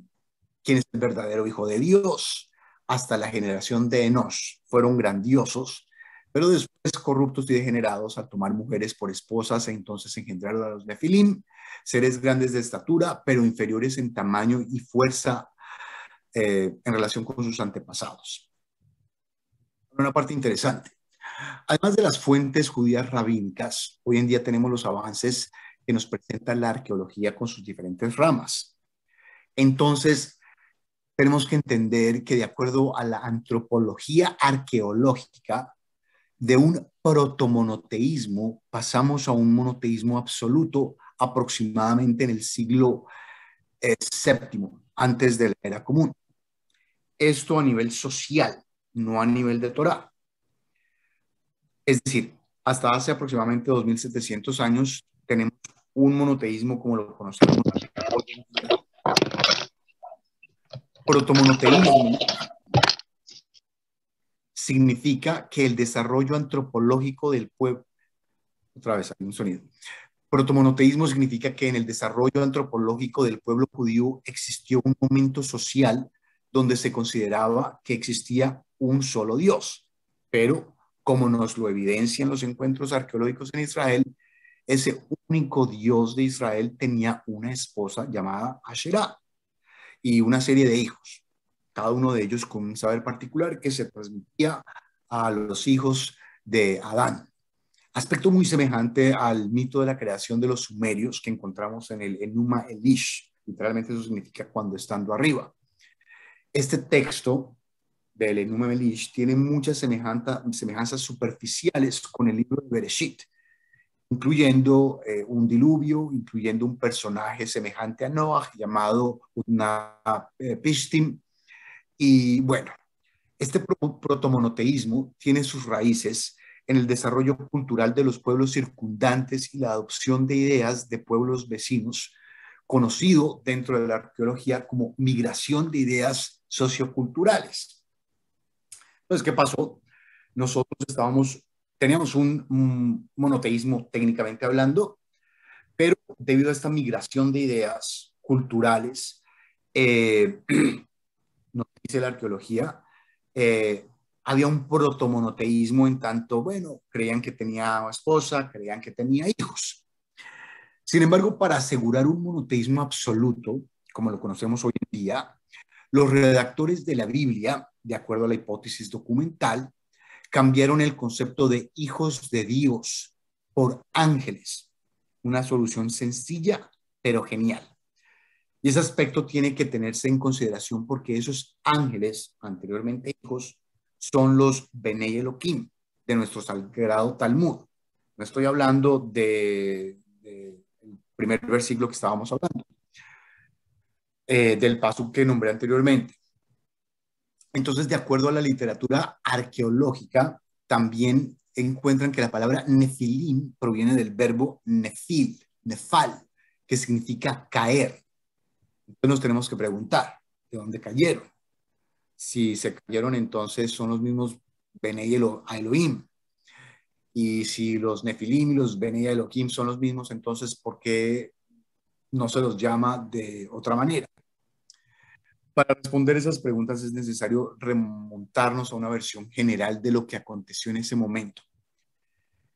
A: es el verdadero hijo de Dios, hasta la generación de Enosh. Fueron grandiosos, pero después corruptos y degenerados al tomar mujeres por esposas, e entonces engendraron a los Nefilim, seres grandes de estatura, pero inferiores en tamaño y fuerza en relación con sus antepasados. Una parte interesante. Además de las fuentes judías rabínicas, hoy en día tenemos los avances que nos presenta la arqueología con sus diferentes ramas. Entonces, tenemos que entender que de acuerdo a la antropología arqueológica, de un protomonoteísmo pasamos a un monoteísmo absoluto aproximadamente en el siglo VII, antes de la era común. Esto a nivel social, no a nivel de Torá. Es decir, hasta hace aproximadamente 2700 años tenemos un monoteísmo como lo conocemos. Protomonoteísmo significa que el desarrollo antropológico del pueblo, otra vez hay un sonido. Protomonoteísmo significa que en el desarrollo antropológico del pueblo judío existió un momento social donde se consideraba que existía un solo Dios, pero como nos lo evidencian los encuentros arqueológicos en Israel, ese único Dios de Israel tenía una esposa llamada Asherah y una serie de hijos, cada uno de ellos con un saber particular que se transmitía a los hijos de Adán. Aspecto muy semejante al mito de la creación de los sumerios que encontramos en el Enuma Elish. Literalmente eso significa cuando estando arriba. Este texto del Enuma Elish tiene muchas semejanzas superficiales con el libro de Bereshit, incluyendo un diluvio, incluyendo un personaje semejante a Noah llamado Utnapishtim. Y bueno, este protomonoteísmo tiene sus raíces en el desarrollo cultural de los pueblos circundantes y la adopción de ideas de pueblos vecinos, conocido dentro de la arqueología como migración de ideas socioculturales. Entonces, ¿qué pasó? Nosotros teníamos un monoteísmo técnicamente hablando, pero debido a esta migración de ideas, culturales, nos dice la arqueología, había un protomonoteísmo en tanto, bueno, creían que tenía esposa, creían que tenía hijos. Sin embargo, para asegurar un monoteísmo absoluto, como lo conocemos hoy en día, los redactores de la Biblia, de acuerdo a la hipótesis documental, cambiaron el concepto de hijos de Dios por ángeles. Una solución sencilla, pero genial. Y ese aspecto tiene que tenerse en consideración porque esos ángeles, anteriormente hijos, son los Benei Elohim de nuestro sagrado Talmud. No estoy hablando del primer versículo que estábamos hablando, del pasuk que nombré anteriormente. Entonces, de acuerdo a la literatura arqueológica, también encuentran que la palabra nefilim proviene del verbo nefil, nefal, que significa caer. Entonces nos tenemos que preguntar, ¿de dónde cayeron? Si se cayeron, entonces son los mismos Benei Elohim. Y si los nefilim y los Benei Elohim son los mismos, entonces, ¿por qué no se los llama de otra manera? Para responder esas preguntas es necesario remontarnos a una versión general de lo que aconteció en ese momento.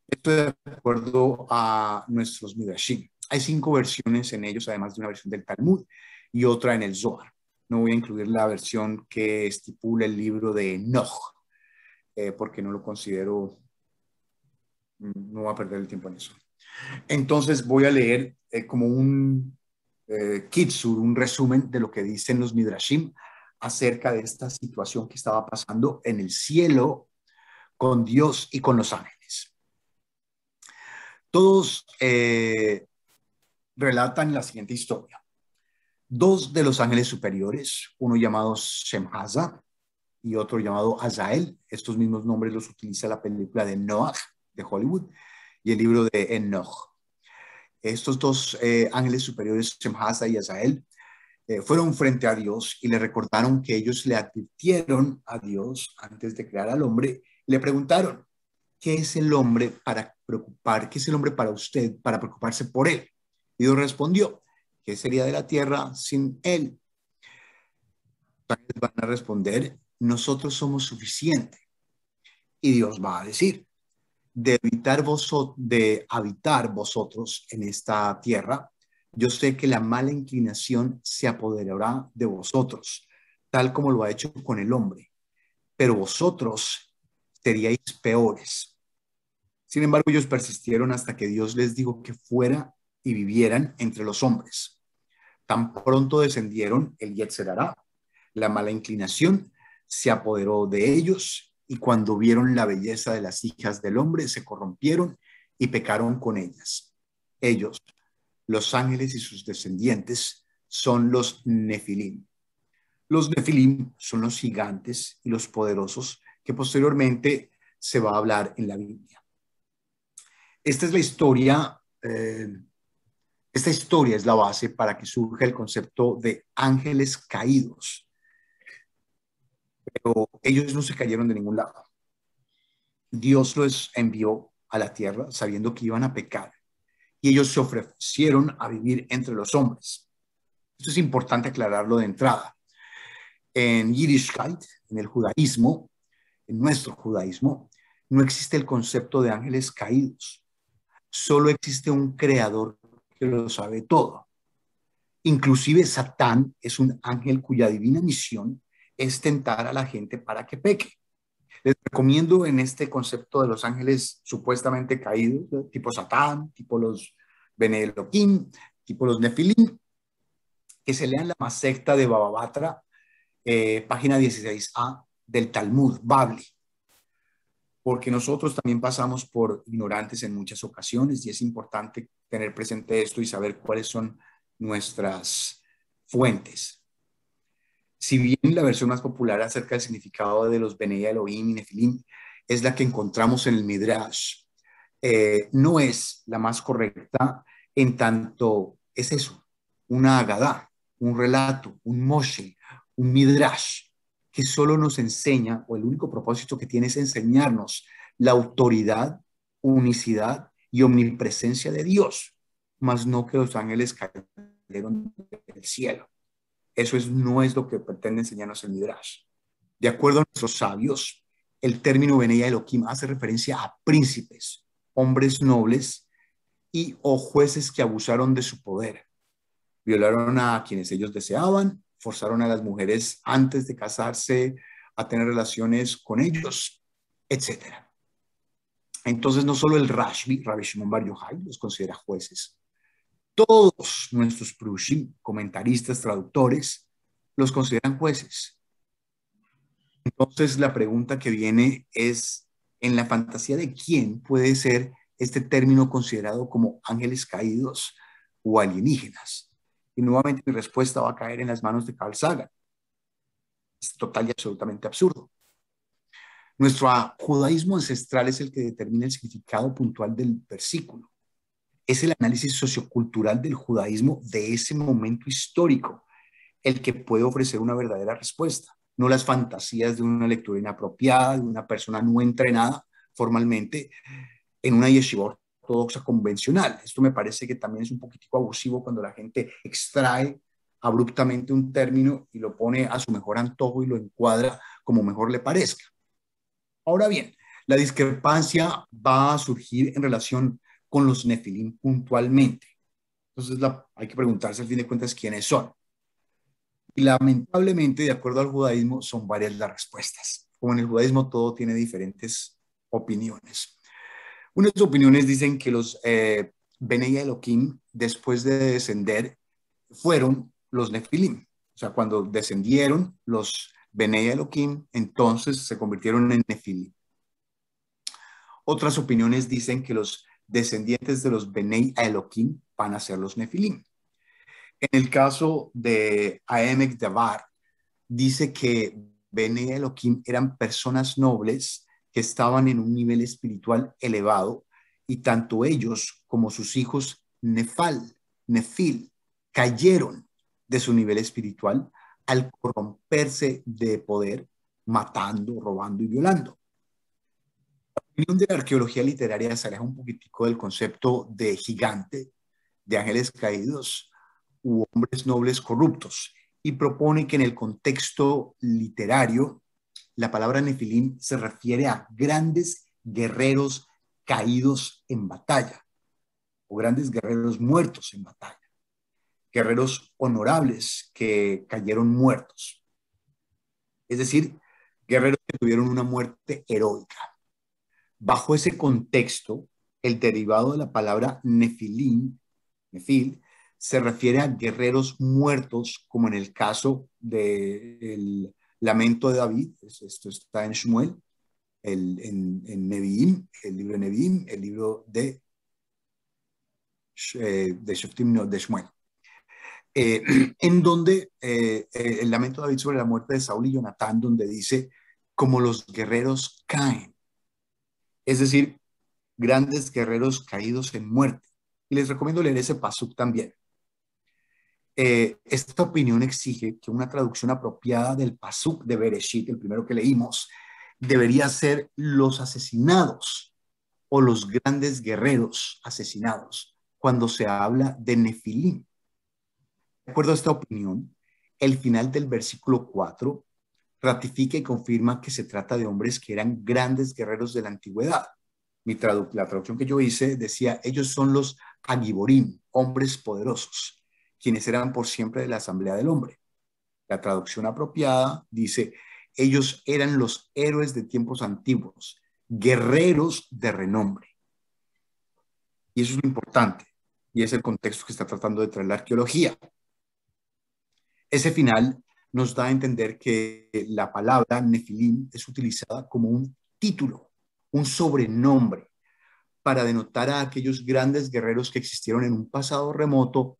A: Esto de acuerdo a nuestros Midrashim. Hay 5 versiones en ellos, además de una versión del Talmud y otra en el Zohar. No voy a incluir la versión que estipula el libro de Enoch, porque no lo considero, no voy a perder el tiempo en eso. Entonces voy a leer como un kitsur, un resumen de lo que dicen los Midrashim acerca de esta situación que estaba pasando en el cielo con Dios y con los ángeles. Todos relatan la siguiente historia. 2 de los ángeles superiores, uno llamado Shemhaza y otro llamado Azael, estos mismos nombres los utiliza la película de Noah de Hollywood y el libro de Enoch. Estos 2 ángeles superiores, Shemhaza y Azael, fueron frente a Dios y le recordaron que ellos le advirtieron a Dios antes de crear al hombre y le preguntaron, ¿qué es el hombre para preocupar? ¿Qué es el hombre para usted para preocuparse por él? Y Dios respondió, ¿qué sería de la tierra sin él? Los ángeles van a responder, nosotros somos suficientes. Y Dios va a decir, de habitar vosotros en esta tierra, yo sé que la mala inclinación se apoderará de vosotros, tal como lo ha hecho con el hombre, pero vosotros seríais peores. Sin embargo, ellos persistieron hasta que Dios les dijo que fuera y vivieran entre los hombres. Tan pronto descendieron, el Yetzer Hará, la mala inclinación, se apoderó de ellos y cuando vieron la belleza de las hijas del hombre, se corrompieron y pecaron con ellas. Ellos, los ángeles y sus descendientes, son los nefilim. Los nefilim son los gigantes y los poderosos que posteriormente se va a hablar en la Biblia. Esta es la historia, esta historia es la base para que surja el concepto de ángeles caídos. Pero ellos no se cayeron de ningún lado. Dios los envió a la tierra sabiendo que iban a pecar y ellos se ofrecieron a vivir entre los hombres. Esto es importante aclararlo de entrada. En Yiddishkeit, en el judaísmo, en nuestro judaísmo, no existe el concepto de ángeles caídos. Solo existe un creador que lo sabe todo. Inclusive Satán es un ángel cuya divina misión es tentar a la gente para que peque. Les recomiendo en este concepto de los ángeles supuestamente caídos, ¿no? Tipo Satán, tipo los Benei Elohim, tipo los Nefilim, que se lean la Masecta de Baba Batra, página 16a del Talmud Babli, porque nosotros también pasamos por ignorantes en muchas ocasiones y es importante tener presente esto y saber cuáles son nuestras fuentes. Si bien la versión más popular acerca del significado de los Benei Elohim y Nefilim es la que encontramos en el Midrash, no es la más correcta en tanto es eso, una Agadá, un relato, un Moshe, un Midrash, que solo nos enseña, o el único propósito que tiene es enseñarnos la autoridad, unicidad y omnipresencia de Dios, más no que los ángeles caídos descendieron del cielo. Eso no es lo que pretende enseñarnos el Midrash. De acuerdo a nuestros sabios, el término Benei Elohim hace referencia a príncipes, hombres nobles y o jueces que abusaron de su poder. Violaron a quienes ellos deseaban, forzaron a las mujeres antes de casarse a tener relaciones con ellos, etc. Entonces, no solo el Rashbi, Rabbi Shimon Bar Yochai, los considera jueces. Todos nuestros prushim, comentaristas, traductores, los consideran jueces. Entonces, la pregunta que viene es, ¿en la fantasía de quién puede ser este término considerado como ángeles caídos o alienígenas? Y nuevamente mi respuesta va a caer en las manos de Carl Sagan. Es total y absolutamente absurdo. Nuestro judaísmo ancestral es el que determina el significado puntual del versículo. Es el análisis sociocultural del judaísmo de ese momento histórico el que puede ofrecer una verdadera respuesta, no las fantasías de una lectura inapropiada, de una persona no entrenada formalmente en una yeshiva ortodoxa convencional. Esto me parece que también es un poquitico abusivo cuando la gente extrae abruptamente un término y lo pone a su mejor antojo y lo encuadra como mejor le parezca. Ahora bien, la discrepancia va a surgir en relación con los nefilim puntualmente. Entonces hay que preguntarse al fin de cuentas quiénes son. Y lamentablemente, de acuerdo al judaísmo, son varias las respuestas. Como en el judaísmo todo tiene diferentes opiniones. Unas opiniones dicen que los Benei Elohim, después de descender, fueron los nefilim. O sea, cuando descendieron los Benei Elohim, entonces se convirtieron en nefilim. Otras opiniones dicen que los descendientes de los Benei Elohim van a ser los nefilim. En el caso de Aemek Davar, dice que Benei Elohim eran personas nobles que estaban en un nivel espiritual elevado y tanto ellos como sus hijos Nefil, cayeron de su nivel espiritual al corromperse de poder, matando, robando y violando. La opinión de la arqueología literaria se aleja un poquitico del concepto de gigante, de ángeles caídos u hombres nobles corruptos, y propone que en el contexto literario la palabra nefilim se refiere a grandes guerreros caídos en batalla o grandes guerreros muertos en batalla, guerreros honorables que cayeron muertos, es decir, guerreros que tuvieron una muerte heroica. Bajo ese contexto, el derivado de la palabra nefil, se refiere a guerreros muertos, como en el caso del lamento de David. Esto está en Shmuel, en Nevi'im, el libro de Nevi'im, el libro de Shoftim, no, de Shmuel, en donde el lamento de David sobre la muerte de Saúl y Jonatán, donde dice, como los guerreros caen, es decir, grandes guerreros caídos en muerte. Y les recomiendo leer ese pasuk también. Esta opinión exige que una traducción apropiada del pasuk de Bereshit, el primero que leímos, debería ser los asesinados o los grandes guerreros asesinados cuando se habla de nefilim. De acuerdo a esta opinión, el final del versículo 4 ratifica y confirma que se trata de hombres que eran grandes guerreros de la antigüedad. La traducción que yo hice decía, ellos son los Agiborim, hombres poderosos, quienes eran por siempre de la asamblea del hombre. La traducción apropiada dice, ellos eran los héroes de tiempos antiguos, guerreros de renombre. Y eso es lo importante, y es el contexto que está tratando de traer la arqueología. Ese final nos da a entender que la palabra nefilim es utilizada como un título, un sobrenombre, para denotar a aquellos grandes guerreros que existieron en un pasado remoto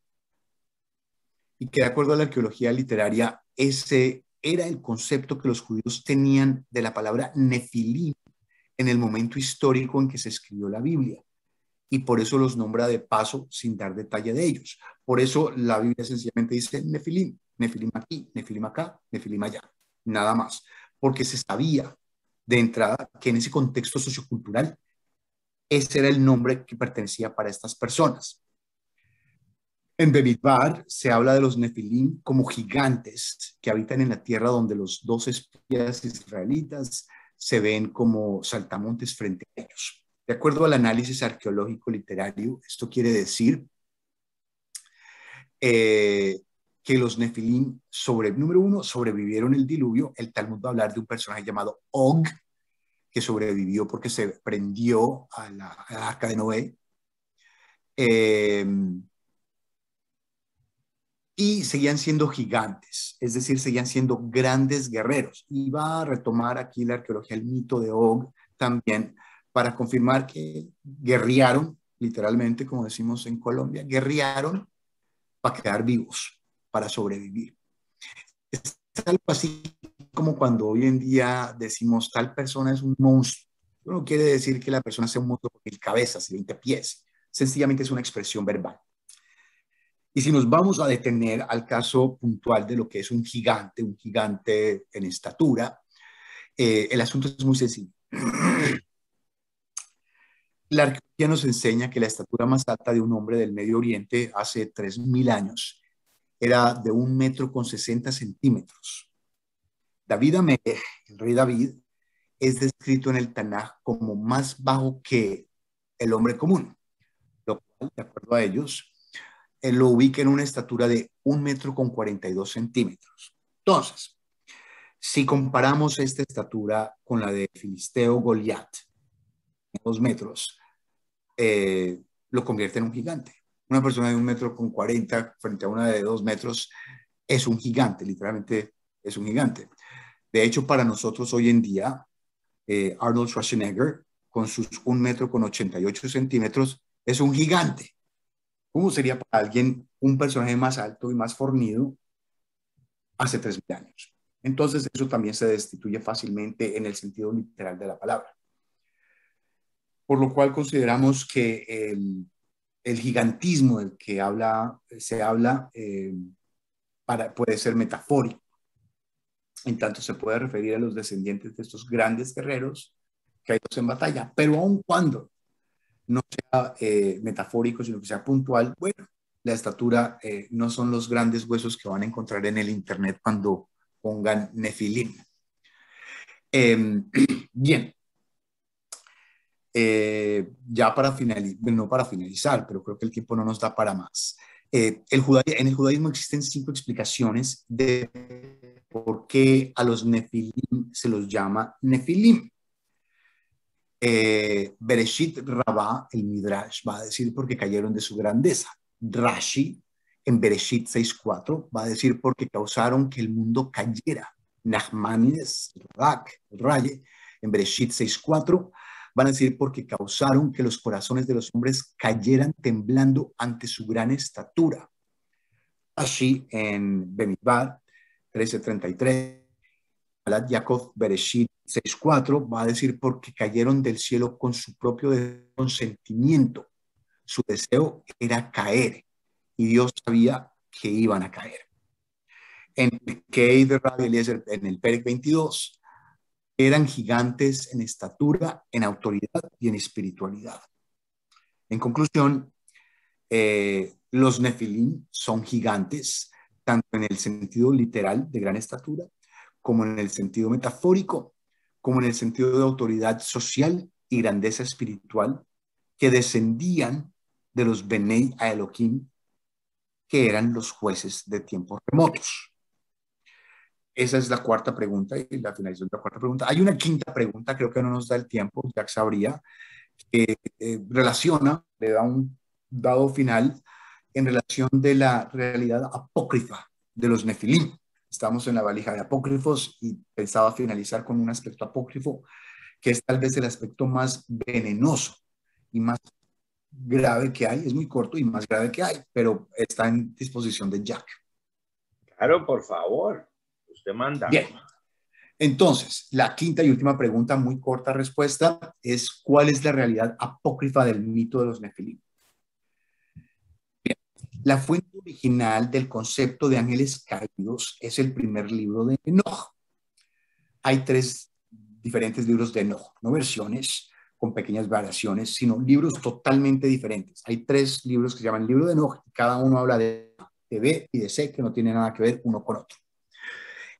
A: y que, de acuerdo a la arqueología literaria, ese era el concepto que los judíos tenían de la palabra nefilim en el momento histórico en que se escribió la Biblia. Y por eso los nombra de paso sin dar detalle de ellos. Por eso la Biblia sencillamente dice nefilim, nefilim aquí, nefilim acá, nefilim allá, nada más. Porque se sabía de entrada que en ese contexto sociocultural ese era el nombre que pertenecía para estas personas. En Bemidbar se habla de los nefilim como gigantes que habitan en la tierra donde los dos espías israelitas se ven como saltamontes frente a ellos. De acuerdo al análisis arqueológico literario, esto quiere decir que los nefilim, número uno, sobrevivieron el diluvio. El Talmud va a hablar de un personaje llamado Og, que sobrevivió porque se prendió al arca de Noé. Y seguían siendo gigantes, es decir, seguían siendo grandes guerreros. Y va a retomar aquí la arqueología el mito de Og también para confirmar que guerrearon, literalmente, como decimos en Colombia, guerrearon para quedar vivos, para sobrevivir. Es algo así como cuando hoy en día decimos tal persona es un monstruo. No quiere decir que la persona sea un monstruo con 1000 cabezas y 20 pies. Sencillamente es una expresión verbal. Y si nos vamos a detener al caso puntual de lo que es un gigante en estatura, el asunto es muy sencillo. La arqueología nos enseña que la estatura más alta de un hombre del Medio Oriente hace 3000 años era de 1,60 metros. David Amelech, el rey David, es descrito en el Tanaj como más bajo que el hombre común, lo cual, de acuerdo a ellos, él lo ubica en una estatura de 1,42 metros. Entonces, si comparamos esta estatura con la de Filisteo Goliat, 2 metros, lo convierte en un gigante. Una persona de 1,40 metros frente a una de 2 metros es un gigante, literalmente es un gigante. De hecho, para nosotros hoy en día, Arnold Schwarzenegger, con sus 1,88 metros, es un gigante. ¿Cómo sería para alguien un personaje más alto y más fornido hace 3000 años? Entonces, eso también se destituye fácilmente en el sentido literal de la palabra. Por lo cual consideramos que el gigantismo del que se habla puede ser metafórico. En tanto se puede referir a los descendientes de estos grandes guerreros caídos en batalla, pero aun cuando no sea metafórico, sino que sea puntual, bueno, la estatura no son los grandes huesos que van a encontrar en el internet cuando pongan nefilim. Bien, ya para finalizar, no para finalizar, pero creo que el tiempo no nos da para más. En el judaísmo existen 5 explicaciones de por qué a los nefilim se los llama nefilim. Bereshit Rabá, el Midrash, va a decir porque cayeron de su grandeza. Rashi, en Bereshit 6.4, va a decir porque causaron que el mundo cayera. Nachmanides, Radak, Raye, en Bereshit 6.4, van a decir porque causaron que los corazones de los hombres cayeran temblando ante su gran estatura. Así en Bemidbar 13.33, Alat Yaakov Bereshit 6.4 va a decir porque cayeron del cielo con su propio consentimiento. Su deseo era caer y Dios sabía que iban a caer. En Kei de Rabbi Eliezer, en el Perek 22, eran gigantes en estatura, en autoridad y en espiritualidad. En conclusión, los nefilim son gigantes, tanto en el sentido literal de gran estatura, como en el sentido metafórico, como en el sentido de autoridad social y grandeza espiritual, que descendían de los Benei a Elohim, que eran los jueces de tiempos remotos. Esa es la cuarta pregunta y la finalización de la cuarta pregunta. Hay una quinta pregunta, creo que no nos da el tiempo, Jack sabría, que relaciona, le da un dado final en relación de la realidad apócrifa de los nefilim. Estamos en la valija de apócrifos y pensaba finalizar con un aspecto apócrifo que es tal vez el aspecto más venenoso y más grave que hay. Es muy corto y más grave que hay, pero está en disposición de Jack.
B: Claro, por favor. Usted manda.
A: Bien. Entonces, la quinta y última pregunta, muy corta respuesta, es ¿cuál es la realidad apócrifa del mito de los nefilim? Bien. La fuente original del concepto de ángeles caídos es el primer libro de Enoch. Hay 3 diferentes libros de Enoch, no versiones, con pequeñas variaciones, sino libros totalmente diferentes. Hay 3 libros que se llaman el libro de Enoch, y cada uno habla de B y de C, que no tienen nada que ver uno con otro.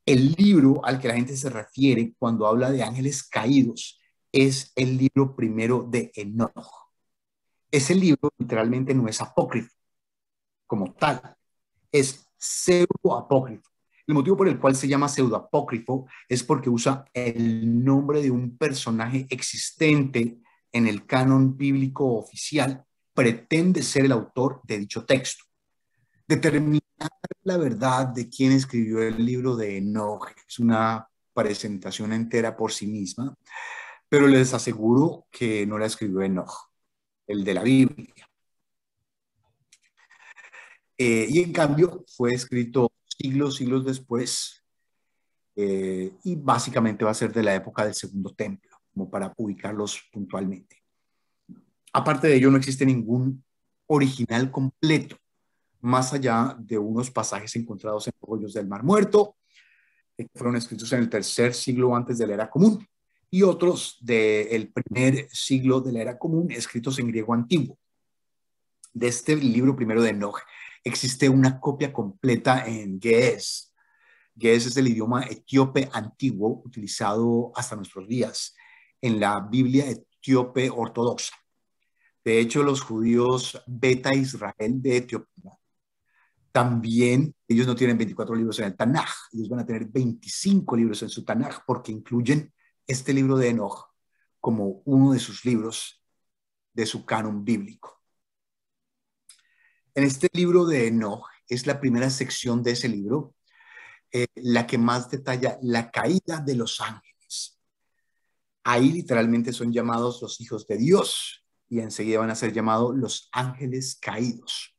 A: El libro al que la gente se refiere cuando habla de ángeles caídos es el libro primero de Enoch. Ese libro literalmente no es apócrifo como tal, es pseudoapócrifo. El motivo por el cual se llama pseudoapócrifo es porque usa el nombre de un personaje existente en el canon bíblico oficial, pretende ser el autor de dicho texto. Determinar la verdad de quién escribió el libro de Enoch es una presentación entera por sí misma, pero les aseguro que no la escribió Enoch, el de la Biblia. Y en cambio fue escrito siglos después, y básicamente va a ser de la época del Segundo Templo, como para ubicarlos puntualmente. Aparte de ello, no existe ningún original completo, más allá de unos pasajes encontrados en los rollos del Mar Muerto, que fueron escritos en el 3er siglo antes de la Era Común, y otros del 1er siglo de la Era Común, escritos en griego antiguo. De este libro primero de Enoch existe una copia completa en Ge'ez. Ge'ez es el idioma etíope antiguo utilizado hasta nuestros días en la Biblia etíope ortodoxa. De hecho, los judíos Beta Israel de Etiopía también, ellos no tienen 24 libros en el Tanaj, ellos van a tener 25 libros en su Tanaj porque incluyen este libro de Enoch como uno de sus libros de su canon bíblico. En este libro de Enoch es la primera sección de ese libro, la que más detalla la caída de los ángeles. Ahí literalmente son llamados los hijos de Dios y enseguida van a ser llamados los ángeles caídos.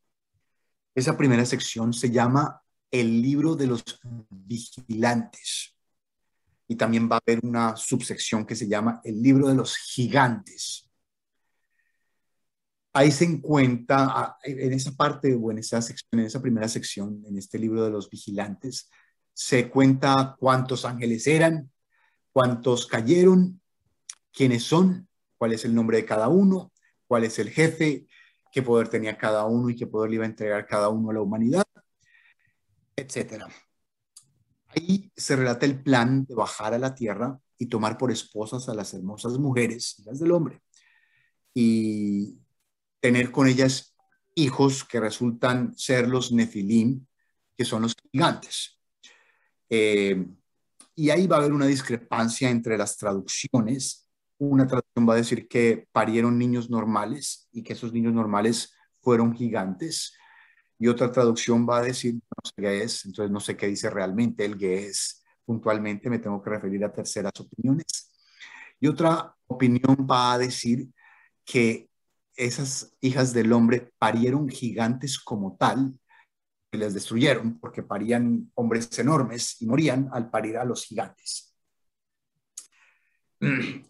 A: Esa primera sección se llama el libro de los vigilantes. Y también va a haber una subsección que se llama el libro de los gigantes. Ahí se encuentra, en esa parte o en esa sección, en esa primera sección, en este libro de los vigilantes, se cuenta cuántos ángeles eran, cuántos cayeron, quiénes son, cuál es el nombre de cada uno, cuál es el jefe, qué poder tenía cada uno y qué poder le iba a entregar cada uno a la humanidad, etcétera. Ahí se relata el plan de bajar a la tierra y tomar por esposas a las hermosas mujeres, hijas del hombre, y tener con ellas hijos que resultan ser los nefilim, que son los gigantes. Y ahí va a haber una discrepancia entre las traducciones. Una traducción va a decir que parieron niños normales y que esos niños normales fueron gigantes. Y otra traducción va a decir, no sé qué es, entonces no sé qué dice realmente el Ge'ez. Puntualmente me tengo que referir a terceras opiniones. Y otra opinión va a decir que esas hijas del hombre parieron gigantes como tal, que les destruyeron porque parían hombres enormes y morían al parir a los gigantes.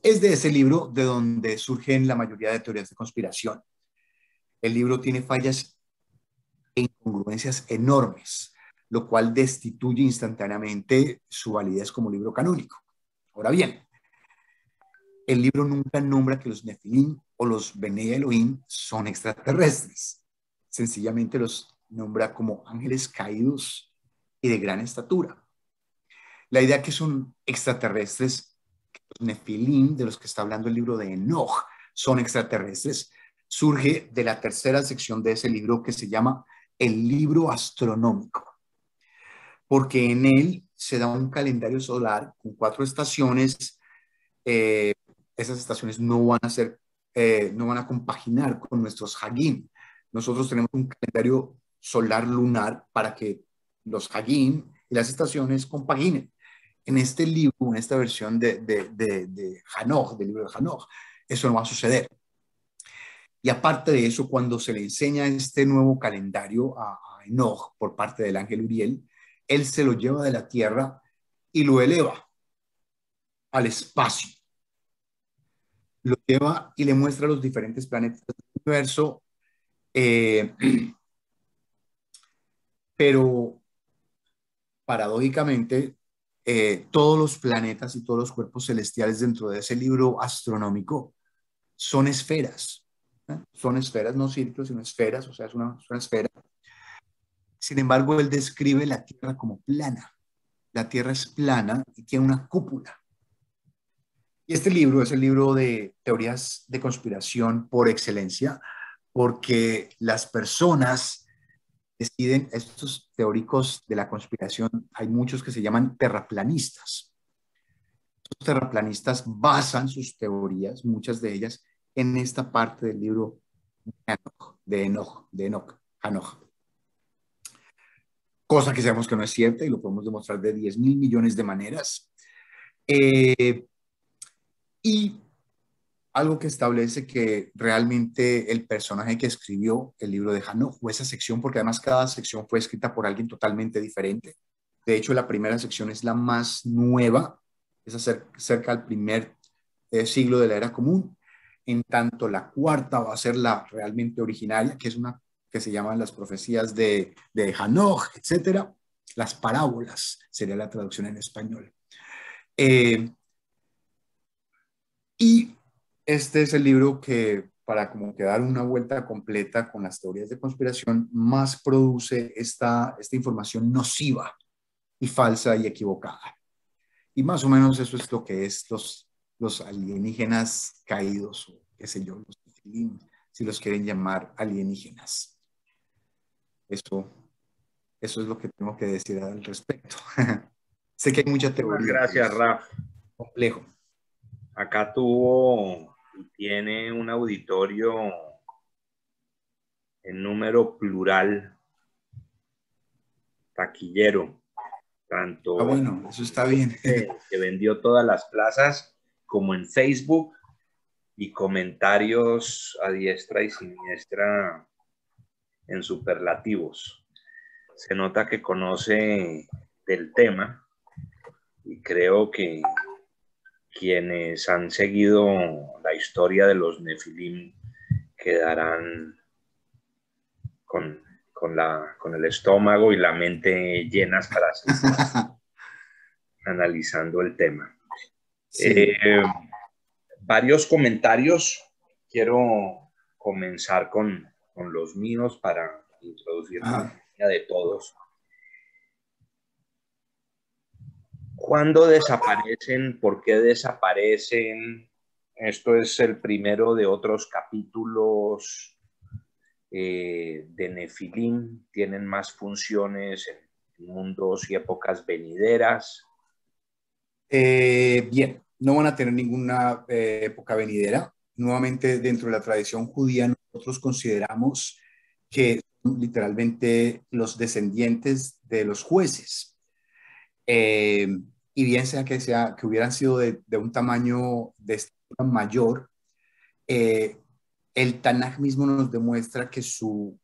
A: Es de ese libro de donde surgen la mayoría de teorías de conspiración. El libro tiene fallas e incongruencias enormes, lo cual destituye instantáneamente su validez como libro canónico. Ahora bien, el libro nunca nombra que los Nefilim o los Bnei Elohim son extraterrestres. Sencillamente los nombra como ángeles caídos y de gran estatura. La idea que son extraterrestres, que los Nefilim, de los que está hablando el libro de Enoch, son extraterrestres, surge de la tercera sección de ese libro que se llama el libro astronómico, porque en él se da un calendario solar con 4 estaciones. Esas estaciones no van a ser, no van a compaginar con nuestros Hagim. Nosotros tenemos un calendario solar lunar para que los Hagim y las estaciones compaginen. En este libro, en esta versión de Hanoch, del libro de Hanoch, eso no va a suceder. Y aparte de eso, cuando se le enseña este nuevo calendario a Enoch por parte del ángel Uriel, él se lo lleva de la tierra y lo eleva al espacio. Lo lleva y le muestra los diferentes planetas del universo, pero paradójicamente, todos los planetas y todos los cuerpos celestiales dentro de ese libro astronómico son esferas. Son esferas, no círculos, sino esferas, o sea, es una esfera. Sin embargo, él describe la Tierra como plana. La Tierra es plana y tiene una cúpula. Y este libro es el libro de teorías de conspiración por excelencia, porque las personas deciden, estos teóricos de la conspiración, hay muchos que se llaman terraplanistas. Los terraplanistas basan sus teorías, muchas de ellas, en esta parte del libro de Enoch, Hanoch. Cosa que sabemos que no es cierta y lo podemos demostrar de 10.000 millones de maneras. Y algo que establece que realmente el personaje que escribió el libro de Hanoch, o esa sección, porque además cada sección fue escrita por alguien totalmente diferente. De hecho, la primera sección es la más nueva, es cerca del primer siglo de la era común. En tanto, la cuarta va a ser la realmente originaria, que es una que se llaman las profecías de Hanoch, etcétera. Las parábolas sería la traducción en español. Y este es el libro que, para como que dar una vuelta completa con las teorías de conspiración, más produce esta información nociva y falsa y equivocada. Y más o menos eso es lo que es los alienígenas caídos, o qué sé yo, los Nephilim, si los quieren llamar alienígenas. Eso es lo que tengo que decir al respecto. Sé que hay mucha teoría.
B: Gracias, Raf.
A: Complejo.
B: Acá tuvo y tiene un auditorio en número plural, taquillero, tanto
A: Bueno, eso está bien.
B: que vendió todas las plazas como en Facebook, y comentarios a diestra y siniestra en superlativos. Se nota que conoce del tema y creo que quienes han seguido la historia de los Nefilim quedarán con el estómago y la mente llenas para seguir analizando el tema. Sí. Varios comentarios. Quiero comenzar con los míos para introducir la línea de todos. ¿Cuándo desaparecen? ¿Por qué desaparecen? Esto es el primero de otros capítulos de Nefilim. Tienen más funciones en mundos y épocas venideras.
A: Bien, no van a tener ninguna época venidera. Nuevamente, dentro de la tradición judía, nosotros consideramos que son literalmente los descendientes de los jueces. Y bien sea que hubieran sido de un tamaño de estatura mayor, el Tanaj mismo nos demuestra que su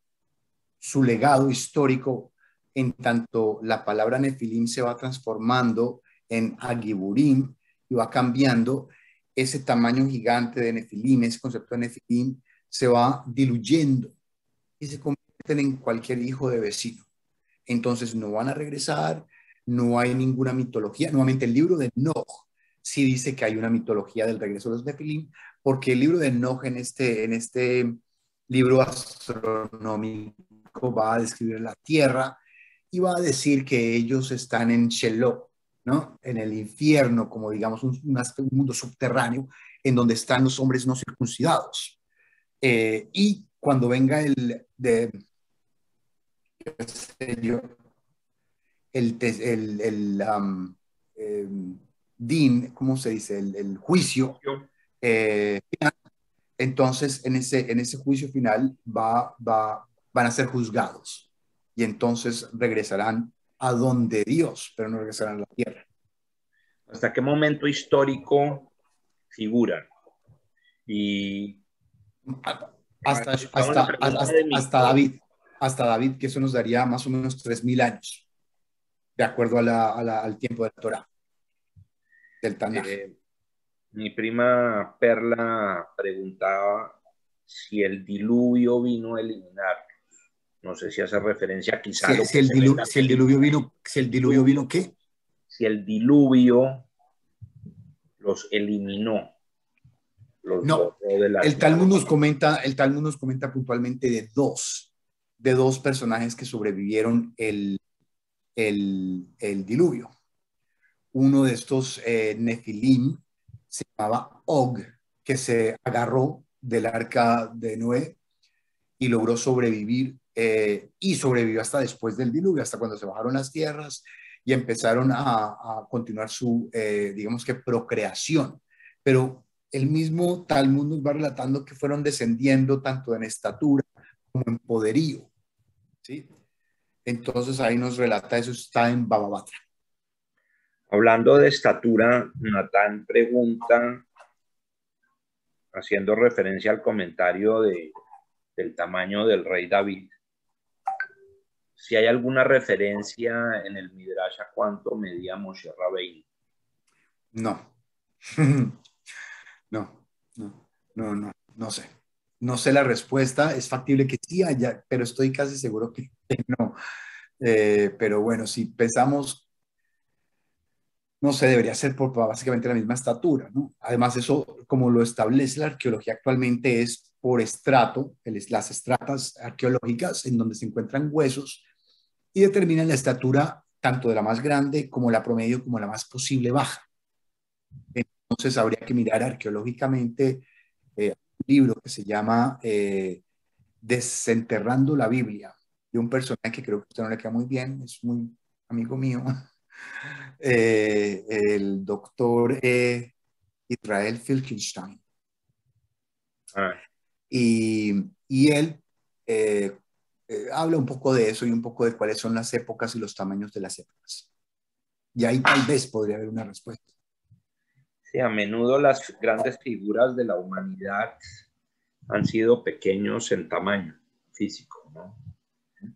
A: legado histórico, en tanto la palabra Nefilim se va transformando en Agiburim y va cambiando, ese tamaño gigante de Nefilim, ese concepto de Nefilim, se va diluyendo y se convierten en cualquier hijo de vecino. Entonces no van a regresar, no hay ninguna mitología. Nuevamente, el libro de Enoch sí dice que hay una mitología del regreso de los Nefilim, porque el libro de Enoch en este libro astronómico va a describir la Tierra y va a decir que ellos están en Sheol, ¿no? En el infierno, como digamos un mundo subterráneo en donde están los hombres no circuncidados. Y cuando venga el din, ¿cómo se dice? El juicio. Entonces, en ese juicio final van a ser juzgados. Y entonces regresarán a donde Dios, pero no regresarán a la tierra.
B: ¿Hasta qué momento histórico figuran? Y
A: hasta David, que eso nos daría más o menos 3.000 años, de acuerdo al tiempo de la Torá, del Tanaj.
B: Mi prima Perla preguntaba si el diluvio vino a eliminarlos. No sé si hace referencia quizá
A: si el diluvio vino, ¿qué?
B: Si el diluvio los eliminó. los
A: No,
B: borró de la...
A: el Talmud nos comenta puntualmente de dos personajes que sobrevivieron el diluvio. Uno de estos Nefilim se llamaba Og, que se agarró del arca de Noé y logró sobrevivir, y sobrevivió hasta después del diluvio, hasta cuando se bajaron las tierras y empezaron a continuar su, digamos que, procreación. Pero el mismo Talmud nos va relatando que fueron descendiendo tanto en estatura como en poderío, ¿sí? Entonces ahí nos relata, eso está en Baba Batra.
B: Hablando de estatura, Natán pregunta, haciendo referencia al comentario del tamaño del rey David, si hay alguna referencia en el Midrash a cuánto medía Moshe Rabbeinu.
A: No. No, no sé. No sé la respuesta, es factible que sí haya, pero estoy casi seguro que no. Pero bueno, si pensamos, no sé, debería ser por básicamente la misma estatura, ¿no? Además, eso, como lo establece la arqueología actualmente, es por estrato, las estratas arqueológicas en donde se encuentran huesos y determinan la estatura tanto de la más grande como la promedio como la más posible baja. Entonces, habría que mirar arqueológicamente un libro que se llama Desenterrando la Biblia, de un personaje que creo que a usted no le queda muy bien, es muy amigo mío, el doctor Israel Filkenstein.
B: Ah,
A: Y él habla un poco de eso y un poco de cuáles son las épocas y los tamaños de las épocas. Y ahí tal vez podría haber una respuesta.
B: sí, a menudo las grandes figuras de la humanidad han sido pequeños en tamaño físico, ¿no?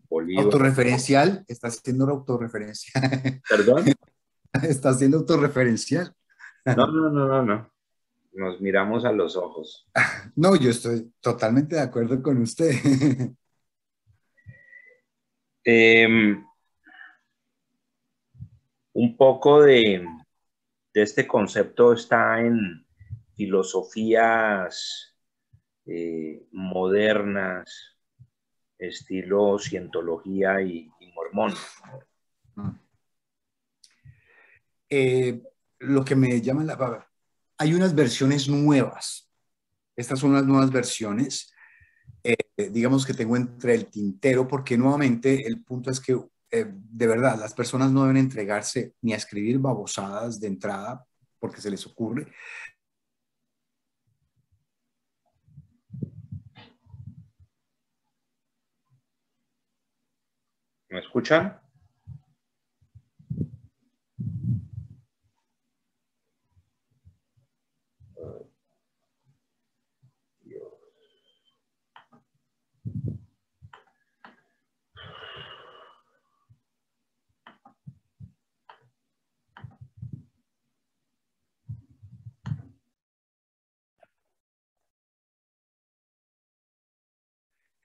B: Bolívar.
A: Autorreferencial, está haciendo autorreferencial.
B: ¿Perdón?
A: Está haciendo autorreferencial.
B: No. Nos miramos a los ojos.
A: No, yo estoy totalmente de acuerdo con usted.
B: Un poco de este concepto está en filosofías modernas, estilo cientología y mormón.
A: Lo que me llama la... Hay unas versiones nuevas. Estas son las nuevas versiones, digamos que tengo entre el tintero, porque nuevamente el punto es que de verdad las personas no deben entregarse ni a escribir babosadas de entrada porque se les ocurre.
B: ¿Me escuchan?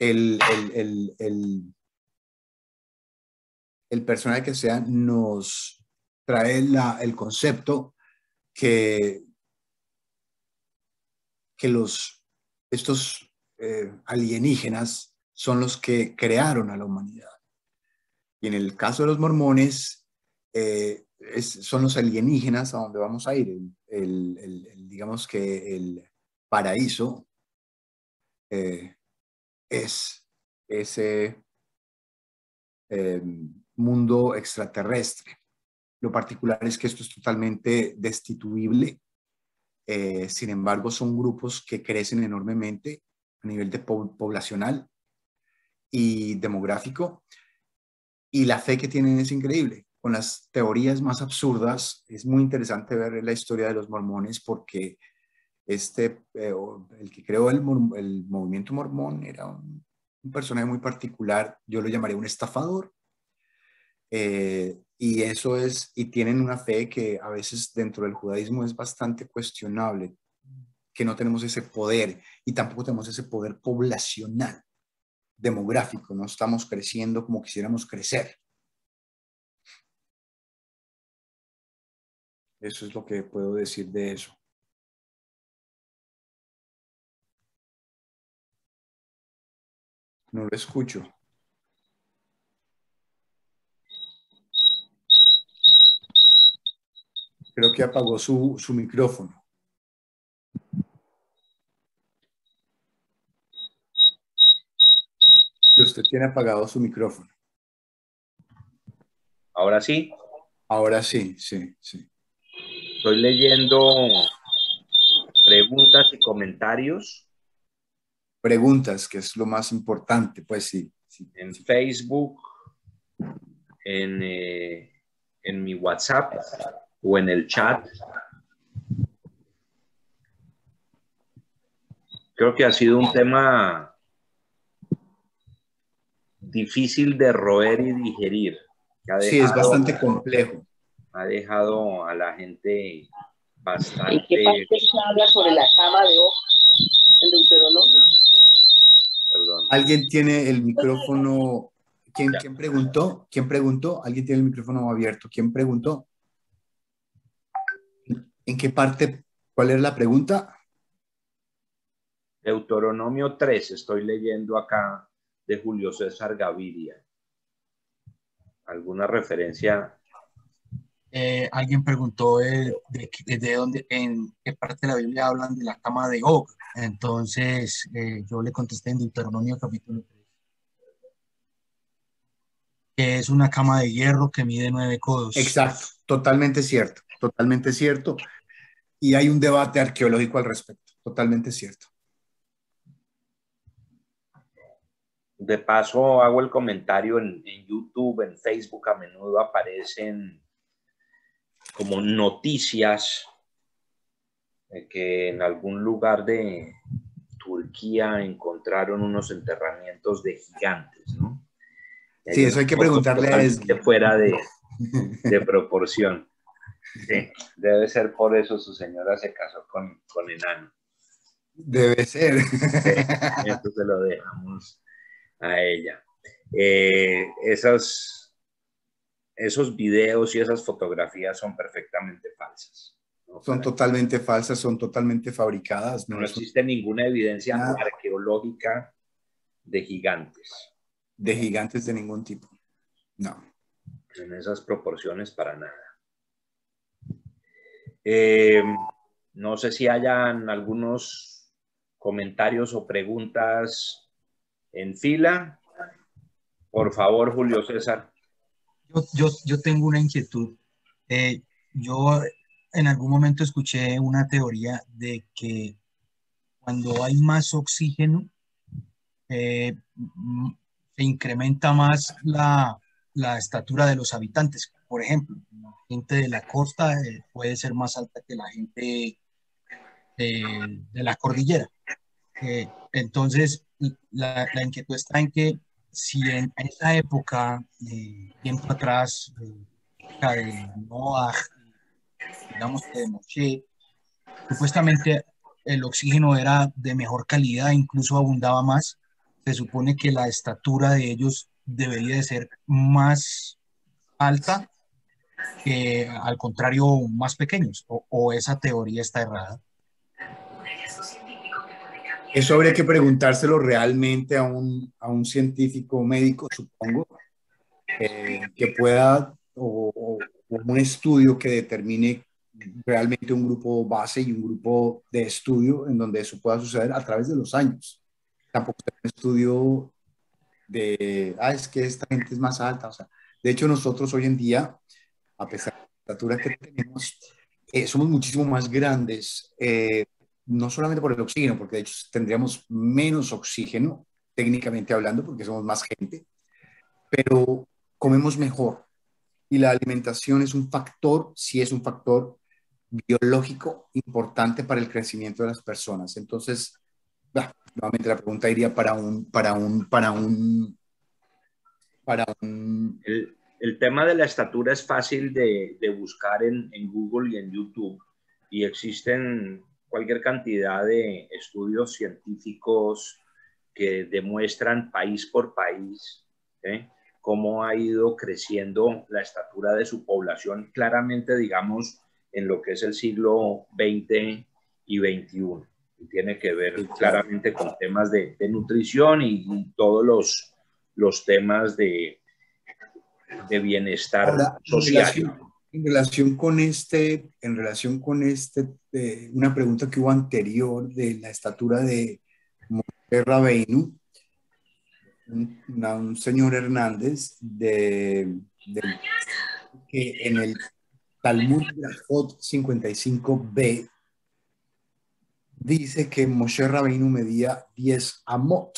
A: El, el, el, el, el personaje que sea nos trae el concepto que, estos alienígenas son los que crearon a la humanidad. Y en el caso de los mormones, son los alienígenas a donde vamos a ir. Digamos que el paraíso es ese mundo extraterrestre. Lo particular es que esto es totalmente destituible. Sin embargo, son grupos que crecen enormemente a nivel de poblacional y demográfico. Y la fe que tienen es increíble. Con las teorías más absurdas, es muy interesante ver la historia de los mormones porque el que creó el movimiento mormón era un personaje muy particular, yo lo llamaría un estafador. Y eso es, y tienen una fe que a veces dentro del judaísmo es bastante cuestionable, que no tenemos ese poder y tampoco tenemos ese poder poblacional, demográfico, no estamos creciendo como quisiéramos crecer. Eso es lo que puedo decir de eso. No lo escucho. Creo que apagó su micrófono. Que usted tiene apagado su micrófono.
B: Ahora sí,
A: Ahora sí, sí, sí.
B: estoy leyendo preguntas y comentarios
A: Preguntas, que es lo más importante, pues sí. Sí,
B: en
A: sí.
B: Facebook, en mi WhatsApp o en el chat. Creo que ha sido un tema difícil de roer y digerir, que
A: Sí, es bastante complejo.
B: ha dejado a la gente
D: ¿En
B: bastante...
D: qué parte se habla sobre la cama de Og en Deuteronomio?
B: Perdón.
A: ¿Alguien tiene el micrófono? ¿Quién preguntó? ¿Quién preguntó? ¿Alguien tiene el micrófono abierto? ¿Quién preguntó? ¿En qué parte? ¿Cuál es la pregunta?
B: Deuteronomio 3, estoy leyendo acá de Julio César Gaviria. ¿Alguna referencia?
E: Alguien preguntó de dónde, en qué parte de la Biblia hablan de la cama de Og. Entonces, yo le contesté en Deuteronomio capítulo 3, que es una cama de hierro que mide 9 codos.
A: Exacto, totalmente cierto, totalmente cierto. Y hay un debate arqueológico al respecto, totalmente cierto.
B: De paso, hago el comentario en YouTube, en Facebook, a menudo aparecen como noticias de que en algún lugar de Turquía encontraron unos enterramientos de gigantes, ¿no? Y
A: Sí,
B: hay
A: eso
B: una
A: hay que
B: foto
A: preguntarle a
B: totalmente
A: Esli.
B: fuera de proporción. Sí, debe ser por eso su señora se casó con enano.
A: Debe ser.
B: Sí, esto se lo dejamos a ella. Esos videos y esas fotografías son perfectamente falsas, ¿no?
A: Son totalmente falsas, son totalmente fabricadas.
B: No existe ninguna evidencia arqueológica de gigantes.
A: De gigantes de ningún tipo. No.
B: En esas proporciones para nada. No sé si hayan algunos comentarios o preguntas en fila. Por favor, Julio César.
E: Yo tengo una inquietud. Yo en algún momento escuché una teoría de que cuando hay más oxígeno, se incrementa más la estatura de los habitantes. Por ejemplo, la gente de la costa puede ser más alta que la gente de la cordillera. Entonces, la inquietud está en que si en esa época, tiempo atrás, época de Noah, digamos que de Moshe, supuestamente el oxígeno era de mejor calidad, incluso abundaba más. Se supone que la estatura de ellos debería de ser más alta que, al contrario, más pequeños, o esa teoría está errada.
A: Eso habría que preguntárselo realmente a un científico médico, supongo, que pueda, o un estudio que determine realmente un grupo base y un grupo de estudio en donde eso pueda suceder a través de los años. Tampoco es un estudio es que esta gente es más alta. O sea, de hecho, nosotros hoy en día, a pesar de la estatura que tenemos, somos muchísimo más grandes, no solamente por el oxígeno, porque de hecho tendríamos menos oxígeno, técnicamente hablando, porque somos más gente, pero comemos mejor. Y la alimentación es un factor, sí es un factor biológico importante para el crecimiento de las personas. Entonces, nuevamente la pregunta iría para un.
B: El tema de la estatura es fácil de buscar en Google y en YouTube, y existen cualquier cantidad de estudios científicos que demuestran país por país cómo ha ido creciendo la estatura de su población, claramente, digamos, en lo que es el siglo XX y XXI. y tiene que ver claramente con temas de nutrición y todos los temas de bienestar
A: Ahora,
B: social.
A: en relación con una pregunta que hubo anterior de la estatura de Moshe Rabbeinu, un señor Hernández que en el Talmud Brajot 55b dice que Moshe Rabbeinu medía 10 amot.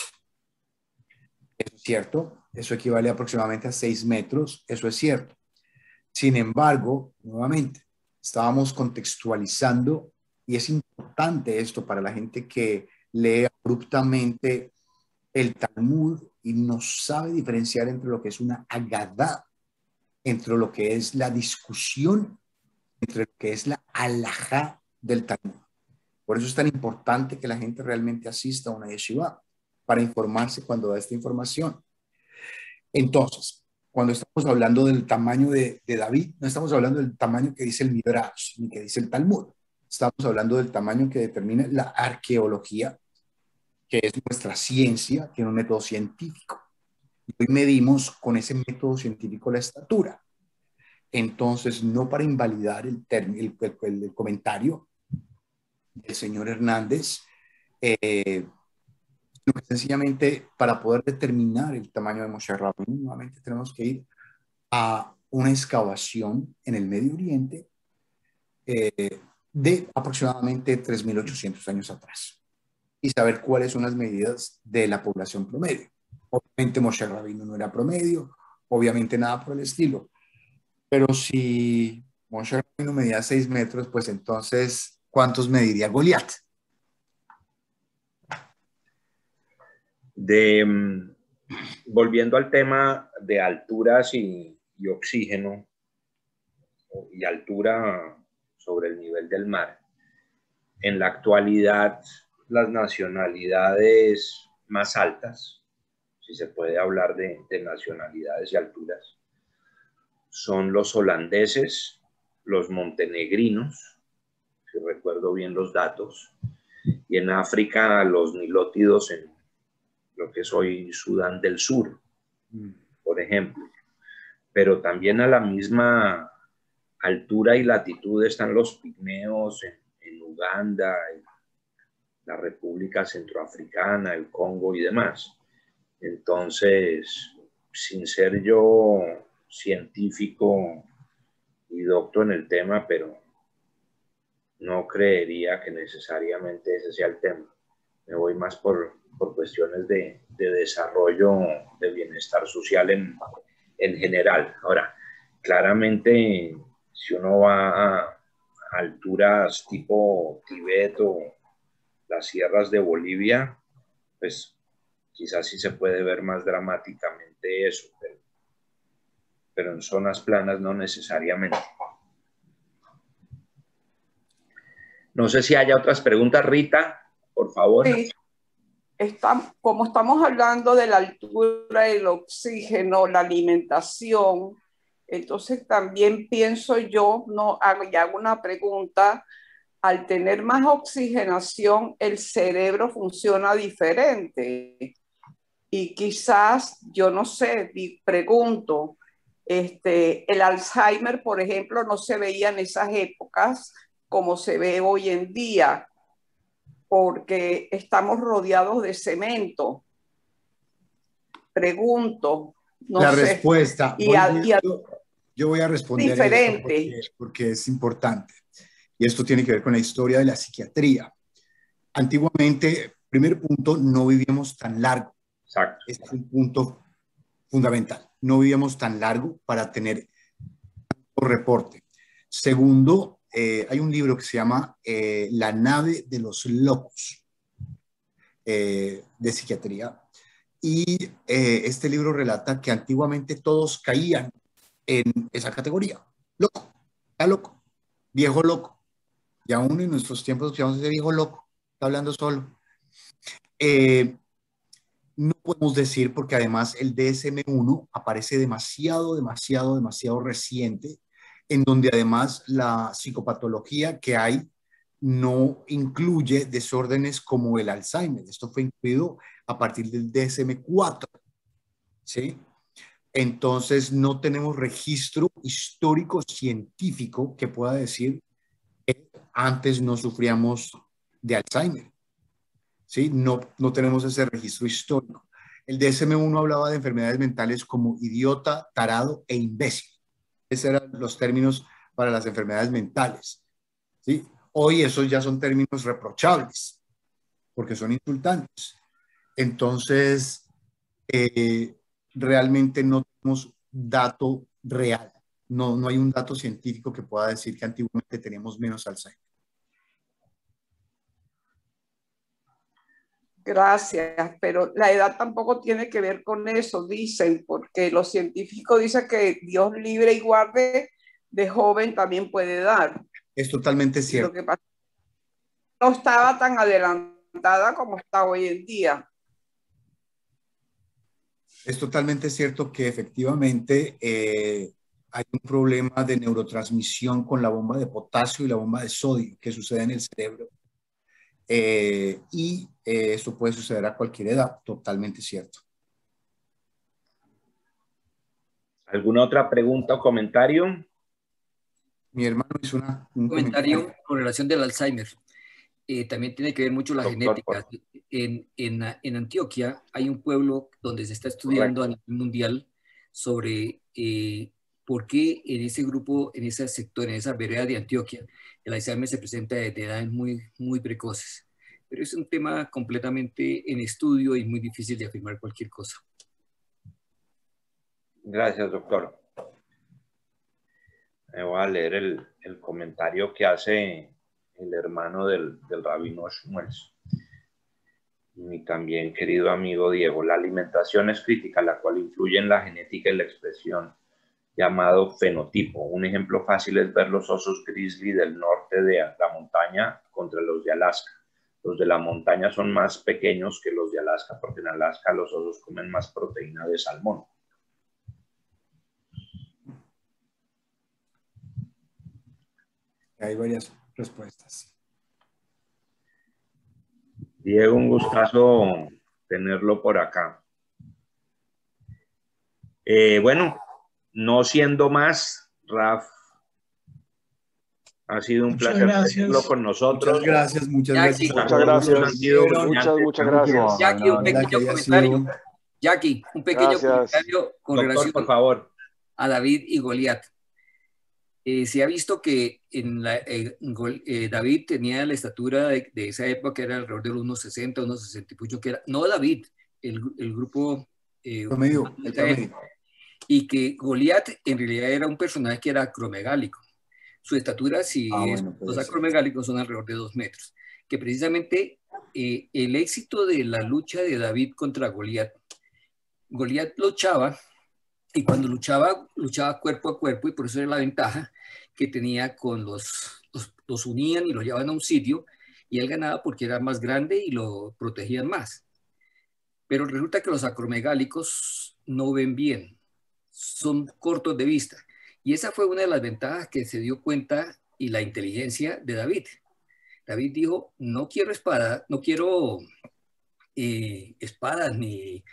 A: Eso es cierto, eso equivale aproximadamente a 6 metros, eso es cierto. Sin embargo, nuevamente, estábamos contextualizando y es importante esto para la gente que lee abruptamente el Talmud y no sabe diferenciar entre lo que es una agadá, entre lo que es la discusión, entre lo que es la alajá del Talmud. Por eso es tan importante que la gente realmente asista a una yeshiva para informarse cuando da esta información. Entonces, cuando estamos hablando del tamaño de David, no estamos hablando del tamaño que dice el Midrash, ni que dice el Talmud. Estamos hablando del tamaño que determina la arqueología, que es nuestra ciencia, tiene un método científico. Y hoy medimos con ese método científico la estatura. Entonces, no para invalidar el comentario del señor Hernández, sino que sencillamente para poder determinar el tamaño de Moshe Rabbeinu, nuevamente tenemos que ir a una excavación en el Medio Oriente de aproximadamente 3.800 años atrás y saber cuáles son las medidas de la población promedio. Obviamente Moshe Rabbeinu no era promedio, obviamente nada por el estilo, pero si Moshe Rabbeinu medía 6 metros, pues entonces, ¿cuántos mediría Goliat?
B: Volviendo al tema de alturas y oxígeno y altura sobre el nivel del mar, en la actualidad las nacionalidades más altas, si se puede hablar de nacionalidades y alturas, son los holandeses, los montenegrinos, si recuerdo bien los datos, y en África los nilótidos en lo que es hoy Sudán del Sur, por ejemplo. Pero también a la misma altura y latitud están los pigmeos en Uganda, en la República Centroafricana, el Congo y demás. Entonces, sin ser yo científico y docto en el tema, pero no creería que necesariamente ese sea el tema. Me voy más por cuestiones de desarrollo, de bienestar social en general. Ahora, claramente, si uno va a alturas tipo Tibet o las sierras de Bolivia, pues quizás sí se puede ver más dramáticamente eso, pero en zonas planas no necesariamente. No sé si haya otras preguntas, Rita, por favor.
F: Sí. Como estamos hablando de la altura, el oxígeno, la alimentación, entonces también pienso yo, y hago una pregunta, al tener más oxigenación, el cerebro funciona diferente. Y quizás, yo no sé, pregunto, el Alzheimer, por ejemplo, no se veía en esas épocas como se ve hoy en día, porque estamos rodeados de cemento. Pregunto, no
A: la
F: sé.
A: Respuesta. Yo voy a responder
F: diferente.
A: porque es importante. Y esto tiene que ver con la historia de la psiquiatría. Antiguamente, primer punto, no vivíamos tan largo.
B: Exacto.
A: Este es un punto fundamental. No vivíamos tan largo para tener un reporte. Segundo, hay un libro que se llama La nave de los locos, de psiquiatría. Y este libro relata que antiguamente todos caían en esa categoría. Loco, está loco, viejo loco. Y aún en nuestros tiempos llamamos ese viejo loco, está hablando solo. No podemos decir, porque además el DSM-1 aparece demasiado reciente, en donde además la psicopatología que hay no incluye desórdenes como el Alzheimer. Esto fue incluido a partir del DSM-4, ¿sí? Entonces no tenemos registro histórico científico que pueda decir que antes no sufríamos de Alzheimer, ¿sí? No tenemos ese registro histórico. El DSM-1 hablaba de enfermedades mentales como idiota, tarado e imbécil. Esos eran los términos para las enfermedades mentales, ¿sí? Hoy esos ya son términos reprochables porque son insultantes. Entonces, realmente no tenemos dato real. No hay un dato científico que pueda decir que antiguamente teníamos menos Alzheimer.
F: Gracias, pero la edad tampoco tiene que ver con eso, dicen, porque los científicos dicen que Dios libre y guarde de joven también puede dar.
A: Es totalmente
F: Y
A: cierto.
F: lo que pasa no estaba tan adelantada como está hoy en día.
A: Es totalmente cierto que efectivamente hay un problema de neurotransmisión con la bomba de potasio y la bomba de sodio que sucede en el cerebro. Esto puede suceder a cualquier edad, totalmente cierto.
B: ¿Alguna otra pregunta o comentario?
A: Mi hermano hizo un
G: comentario con relación del Alzheimer. También tiene que ver mucho la genética. En Antioquia hay un pueblo donde se está estudiando a nivel mundial sobre por qué en ese grupo, en ese sector, en esa vereda de Antioquia, el Alzheimer se presenta de edades muy precoces. Pero es un tema completamente en estudio y muy difícil de afirmar cualquier cosa.
B: Gracias, doctor. Me voy a leer el comentario que hace el hermano del rabino Shmuels. Y mi también querido amigo Diego. La alimentación es crítica, la cual influye en la genética y la expresión, llamado fenotipo. Un ejemplo fácil es ver los osos grizzly del norte de la montaña contra los de Alaska. Los de la montaña son más pequeños que los de Alaska, porque en Alaska los osos comen más proteína de salmón.
A: Hay varias respuestas.
B: Diego, un gustazo tenerlo por acá. Bueno, no siendo más, Raf, ha sido un placer tenerlo con nosotros.
A: Muchas gracias.
H: Muchas gracias.
G: Jackie, un pequeño comentario. Jackie, un pequeño comentario con relación,
B: por favor,
G: a David y Goliat. Se ha visto que David tenía la estatura de esa época, era alrededor de los 1,60, 1,60 y pucho, que era, no David, el grupo
A: promedio.
G: Y que Goliat en realidad era un personaje que era acromegálico. Su estatura, si los acromegálicos son alrededor de 2 metros. Que precisamente el éxito de la lucha de David contra Goliat, Goliat luchaba, y cuando luchaba cuerpo a cuerpo, y por eso era la ventaja que tenía con los unían y los llevaban a un sitio, y él ganaba porque era más grande y lo protegían más. Pero resulta que los acromegálicos no ven bien, son cortos de vista. Y esa fue una de las ventajas que se dio cuenta y la inteligencia de David. David dijo, no quiero espada, no quiero espadas, ni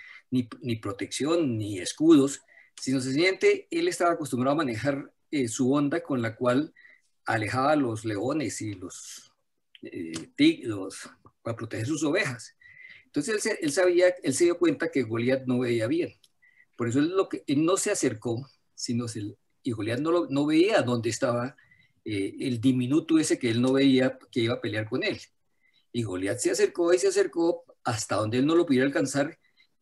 G: protección, ni escudos, sino sencillamente él estaba acostumbrado a manejar su onda con la cual alejaba a los leones y los tigres para proteger sus ovejas. Entonces él se dio cuenta que Goliat no veía bien. Por eso él no se acercó, y Goliat no veía dónde estaba el diminuto ese que él no veía que iba a pelear con él. Y Goliat se acercó hasta donde él no lo pudiera alcanzar,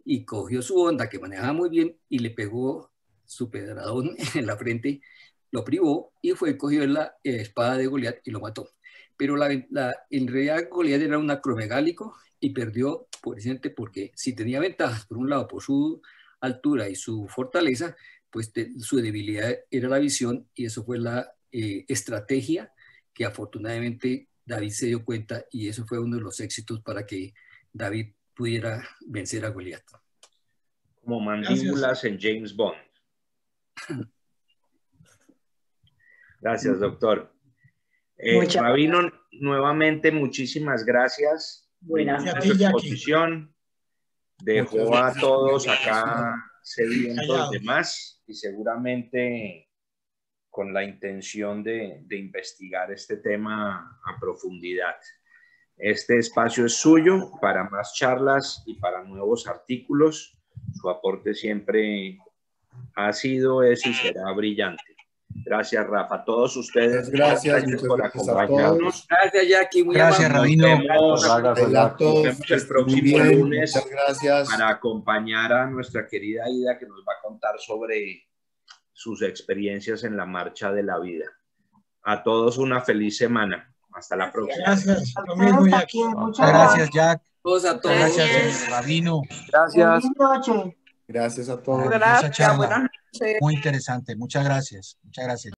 G: y cogió su onda que manejaba muy bien y le pegó su pedradón en la frente, lo privó y cogió la espada de Goliat y lo mató. Pero en realidad Goliat era un acromegálico y perdió precisamente porque si tenía ventajas, por un lado por su altura y su fortaleza, pues su debilidad era la visión, y eso fue la estrategia que afortunadamente David se dio cuenta, y eso fue uno de los éxitos para que David pudiera vencer a Goliat.
B: Como mandíbulas en James Bond. Gracias, doctor.
D: Muchas
B: Rabino, nuevamente muchísimas gracias.
D: Buenas
B: por
H: noches.
B: su exposición. Dejó
A: Muchas
B: a
A: gracias.
B: todos acá sedientos
H: Callados.
B: de más y seguramente con la intención de investigar este tema a profundidad. Este espacio es suyo para más charlas y para nuevos artículos. Su aporte siempre ha sido, es y será brillante. Gracias, Rafa. A todos ustedes,
A: Muchas gracias
B: por
A: a todos.
B: acompañarnos.
G: Gracias, Jackie. Muy
E: Gracias,
G: amable.
E: Rabino.
A: A todos,
B: Nos vemos
A: que
B: el
A: estén muy
B: próximo
A: bien.
B: lunes
A: Muchas gracias.
B: para acompañar a nuestra querida Ida, que nos va a contar sobre sus experiencias en la marcha de la vida. A todos una feliz semana. Hasta la próxima.
H: Gracias. Lo mismo, Jackie.
E: Muchas gracias, Jack.
G: Todos a todos.
E: Gracias, Rabino.
G: Gracias.
A: Gracias a todos.
E: Maravillosa
F: Gracias,
E: charla.
F: buenas noches.
E: Muy interesante. Muchas gracias. Muchas gracias.